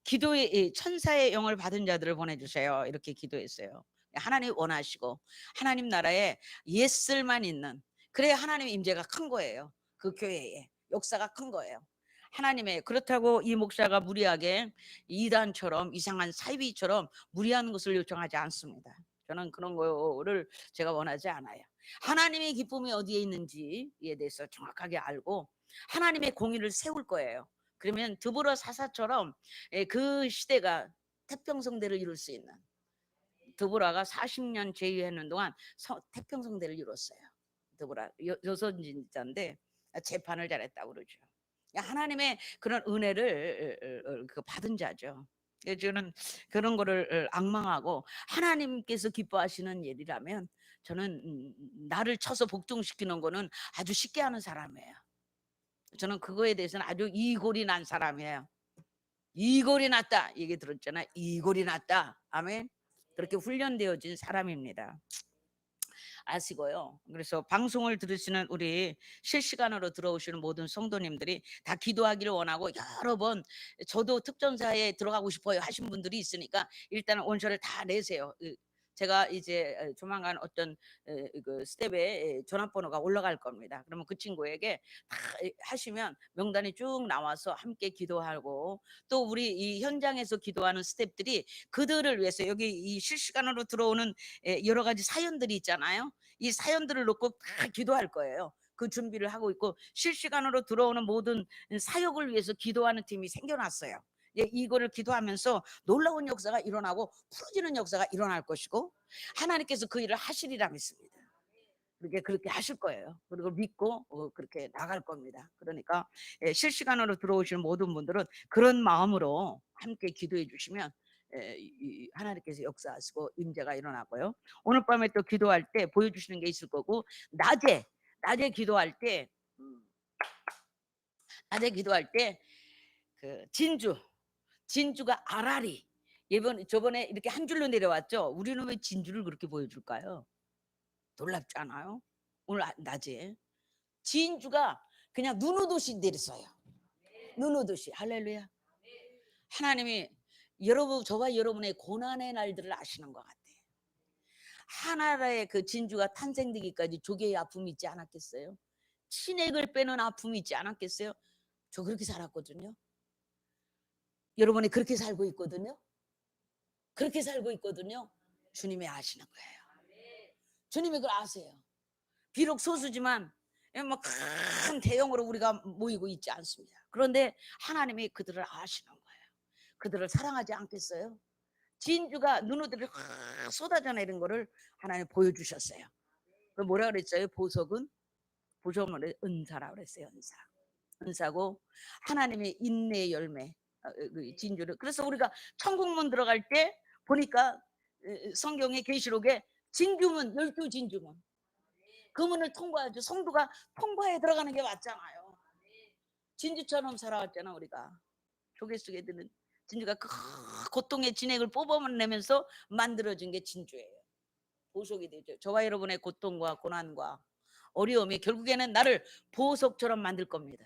기도의 천사의 영을 받은 자들을 보내주세요, 이렇게 기도했어요. 하나님 원하시고 하나님 나라에 예슬만 있는, 그래야 하나님의 임재가 큰 거예요. 그 교회에 역사가 큰 거예요. 하나님의, 그렇다고 이 목사가 무리하게 이단처럼 이상한 사이비처럼 무리한 것을 요청하지 않습니다. 저는 그런 거를 제가 원하지 않아요. 하나님의 기쁨이 어디에 있는지에 대해서 정확하게 알고 하나님의 공의를 세울 거예요. 그러면 드보라 사사처럼 그 시대가 태평성대를 이룰 수 있는, 드보라가 40년 제위하는 동안 태평성대를 이뤘어요. 드보라 여선진자인데 재판을 잘했다고 그러죠. 하나님의 그런 은혜를 받은 자죠. 저는 그런 거를 앙망하고 하나님께서 기뻐하시는 일이라면 저는 나를 쳐서 복종시키는 거는 아주 쉽게 하는 사람이에요. 저는 그거에 대해서는 아주 이골이 난 사람이에요. 이골이 났다 얘기 들었잖아요. 이골이 났다. 아멘. 그렇게 훈련되어진 사람입니다. 아시고요. 그래서 방송을 들으시는 우리 실시간으로 들어오시는 모든 성도님들이 다 기도하기를 원하고, 여러 번 저도 특전사에 들어가고 싶어요 하신 분들이 있으니까 일단 원서를 다 내세요. 제가 이제 조만간 어떤 그 스텝에 전화번호가 올라갈 겁니다. 그러면 그 친구에게 다 하시면 명단이 쭉 나와서 함께 기도하고, 또 우리 이 현장에서 기도하는 스텝들이 그들을 위해서, 여기 이 실시간으로 들어오는 여러 가지 사연들이 있잖아요. 이 사연들을 놓고 다 기도할 거예요. 그 준비를 하고 있고, 실시간으로 들어오는 모든 사역을 위해서 기도하는 팀이 생겨났어요. 이거를 기도하면서 놀라운 역사가 일어나고 풀어지는 역사가 일어날 것이고, 하나님께서 그 일을 하시리라 믿습니다. 그렇게 하실 거예요. 그리고 믿고 그렇게 나갈 겁니다. 그러니까 실시간으로 들어오시는 모든 분들은 그런 마음으로 함께 기도해 주시면 하나님께서 역사하시고 임재가 일어나고요. 오늘 밤에 또 기도할 때 보여주시는 게 있을 거고, 낮에 기도할 때 그 진주가 아라리, 저번에 이렇게 한 줄로 내려왔죠. 우리는 왜 진주를 그렇게 보여줄까요? 놀랍지 않아요? 오늘 낮에 진주가 그냥 눈 오듯이 내렸어요. 눈 오듯이. 할렐루야. 하나님이 저와 여러분의 고난의 날들을 아시는 것 같아요. 하나라의 그 진주가 탄생되기까지 조개의 아픔이 있지 않았겠어요? 친액을 빼는 아픔이 있지 않았겠어요? 저 그렇게 살았거든요. 여러분이 그렇게 살고 있거든요. 주님이 아시는 거예요. 주님이 그걸 아세요. 비록 소수지만 큰 대형으로 우리가 모이고 있지 않습니다. 그런데 하나님이 그들을 아시는 거예요. 그들을 사랑하지 않겠어요? 진주가 눈우들이 확 쏟아져 내린 거를 하나님 보여주셨어요. 그 뭐라 그랬어요? 보석은 은사라고 그랬어요. 은사고 하나님의 인내의 열매, 진주를. 그래서 우리가 천국문 들어갈 때 보니까 성경의 계시록에 진주문, 12진주문, 그 문을 통과하죠. 성도가 통과해 들어가는 게 맞잖아요. 진주처럼 살아왔잖아. 우리가 조개 속에 드는 진주가 그 고통의 진액을 뽑아내면서 만들어진 게 진주예요. 보석이 되죠. 저와 여러분의 고통과 고난과 어려움이 결국에는 나를 보석처럼 만들 겁니다.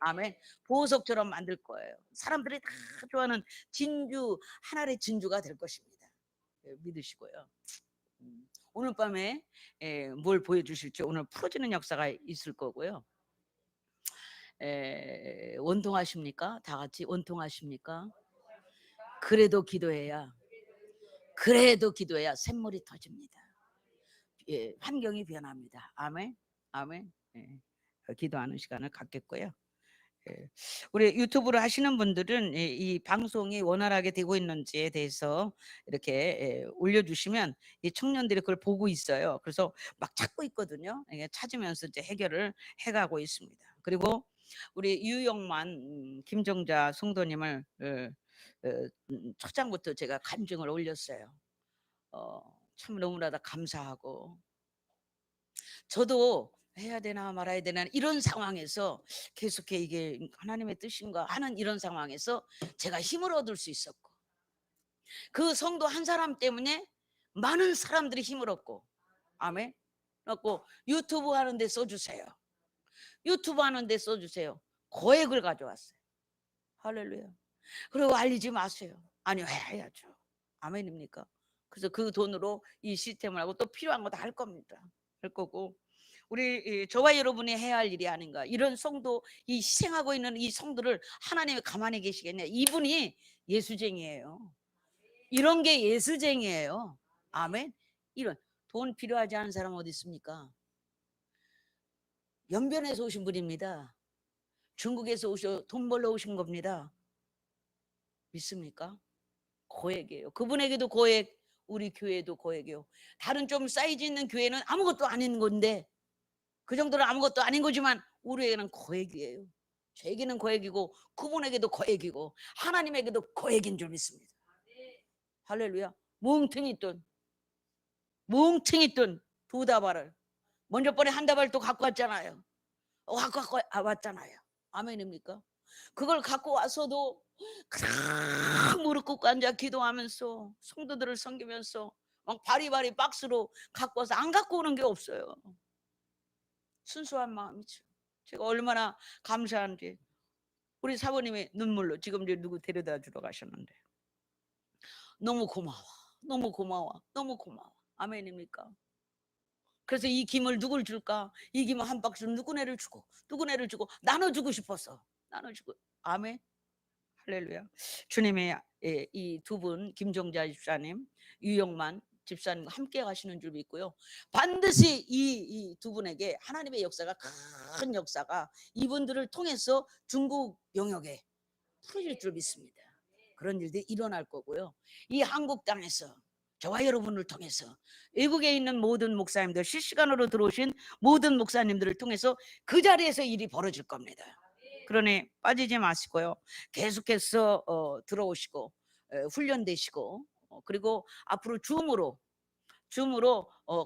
아멘. 보석처럼 만들 거예요. 사람들이 다 좋아하는 진주, 하나의 진주가 될 것입니다. 믿으시고요. 오늘 밤에 뭘 보여주실지, 오늘 풀어지는 역사가 있을 거고요. 원통하십니까? 다 같이 원통하십니까? 그래도 기도해야 샘물이 터집니다. 환경이 변합니다. 아멘. 아멘. 기도하는 시간을 갖겠고요. 우리 유튜브를 하시는 분들은 이 방송이 원활하게 되고 있는지에 대해서 이렇게 올려주시면 이 청년들이 그걸 보고 있어요. 그래서 막 찾고 있거든요. 찾으면서 이제 해결을 해가고 있습니다. 그리고 우리 유영만 김정자 성도님을 첫 장부터 제가 간증을 올렸어요. 참 너무나도 감사하고, 저도 해야 되나 말아야 되나 이런 상황에서 계속해 이게 하나님의 뜻인가 하는 이런 상황에서 제가 힘을 얻을 수 있었고, 그 성도 한 사람 때문에 많은 사람들이 힘을 얻고, 아멘. 그래갖고 유튜브 하는데 써주세요. 고액을 가져왔어요. 할렐루야. 그리고 알리지 마세요. 아니요, 해야죠. 아멘입니까? 그래서 그 돈으로 이 시스템을 하고 또 필요한 거 다 할 겁니다. 할 거고, 우리 저와 여러분이 해야 할 일이 아닌가. 이런 성도, 이 희생하고 있는 이 성도를 하나님이 가만히 계시겠냐. 이분이 예수쟁이에요. 이런 게 예수쟁이에요. 아멘. 이런 돈 필요하지 않은 사람 어디 있습니까? 연변에서 오신 분입니다. 중국에서 돈 벌러 오신 겁니다. 믿습니까? 고액이에요. 그분에게도 고액, 우리 교회도 고액이요. 다른 좀 사이즈 있는 교회는 아무것도 아닌 건데, 그 정도는 아무것도 아닌 거지만 우리에게는 고액이에요. 저에게는 고액이고 그분에게도 고액이고 하나님에게도 고액인 줄 믿습니다. 할렐루야. 뭉텅이 돈 두 다발을 먼저 번에 한 다발 또 갖고 왔잖아요. 갖고 왔잖아요. 아멘입니까? 그걸 갖고 와서도 그냥 무릎 꿇고 앉아 기도하면서 성도들을 섬기면서 막 바리바리 박스로 갖고 와서 안 갖고 오는 게 없어요. 순수한 마음이죠. 제가 얼마나 감사한지. 우리 사모님이 눈물로 지금 이제 누구 데려다 주러 가셨는데 너무 고마워, 너무 고마워, 너무 고마워. 아멘입니까? 그래서 이 김을 누굴 줄까? 이 김을 한 박스 누구네를 주고 누구네를 주고 나눠주고 싶었어. 나눠주고. 아멘. 할렐루야. 주님의 이 두 분 김종자 집사님, 유영만 집사님과 함께 가시는 줄 믿고요. 반드시 이 두 분에게 하나님의 역사가 큰 역사가 이분들을 통해서 중국 영역에 풀어질 줄 믿습니다. 그런 일들이 일어날 거고요. 이 한국 땅에서 저와 여러분을 통해서 외국에 있는 모든 목사님들, 실시간으로 들어오신 모든 목사님들을 통해서 그 자리에서 일이 벌어질 겁니다. 그러니 빠지지 마시고요. 계속해서 들어오시고 훈련되시고 그리고 앞으로 줌으로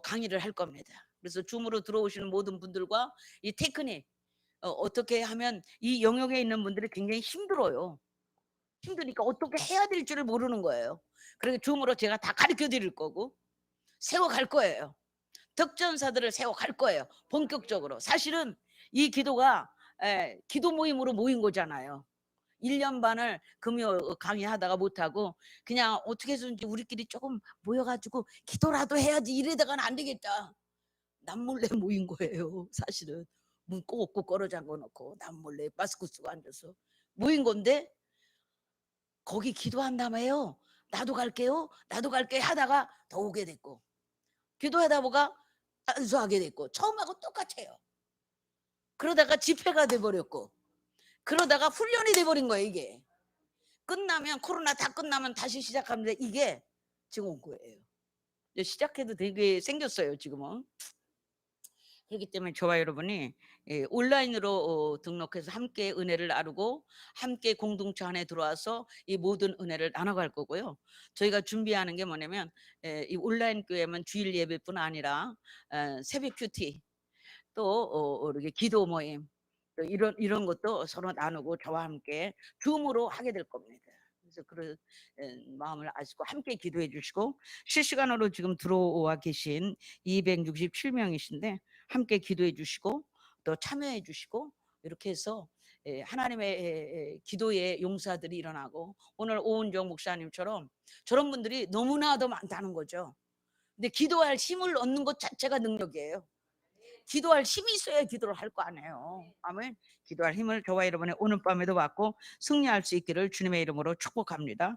강의를 할 겁니다. 그래서 줌으로 들어오시는 모든 분들과 이 테크닉 어떻게 하면 이 영역에 있는 분들이 굉장히 힘들어요. 힘드니까 어떻게 해야 될 줄을 모르는 거예요. 그래서 줌으로 제가 다 가르쳐 드릴 거고 세워갈 거예요. 덕전사들을 세워갈 거예요. 본격적으로. 사실은 이 기도가 기도 모임으로 모인 거잖아요. 1년 반을 금요 강의하다가 못하고 그냥 어떻게 해서든지 우리끼리 조금 모여가지고 기도라도 해야지 이러다가는 안 되겠다. 남몰래 모인 거예요. 사실은 문 꼭꼭 걸어 잠궈 놓고 남몰래 마스크 쓰고 앉아서 모인 건데 거기 기도한다며요. 나도 갈게요. 나도 갈게 하다가 더 오게 됐고 기도하다 보가 안수하게 됐고 처음하고 똑같아요. 그러다가 집회가 돼버렸고 그러다가 훈련이 돼버린 거예요. 이게 끝나면 코로나 다 끝나면 다시 시작합니다. 이게 지금 온 거예요. 시작해도 되게 생겼어요. 지금은. 그렇기 때문에 저와 여러분이 온라인으로 등록해서 함께 은혜를 나누고 함께 공동체 안에 들어와서 이 모든 은혜를 나눠갈 거고요. 저희가 준비하는 게 뭐냐면 이 온라인 교회면 주일 예배뿐 아니라 새벽 큐티 또 이렇게 기도 모임 또 이런 것도 서로 나누고 저와 함께 줌으로 하게 될 겁니다. 그래서 그런 마음을 아시고 함께 기도해 주시고 실시간으로 지금 들어와 계신 267명이신데 함께 기도해 주시고 또 참여해 주시고 이렇게 해서 하나님의 기도의 용사들이 일어나고 오늘 오은정 목사님처럼 저런 분들이 너무나도 많다는 거죠. 근데 기도할 힘을 얻는 것 자체가 능력이에요. 기도할 힘이 있어야 기도를 할 거 아니에요. 아멘. 기도할 힘을 저와 여러분의 오늘 밤에도 받고 승리할 수 있기를 주님의 이름으로 축복합니다.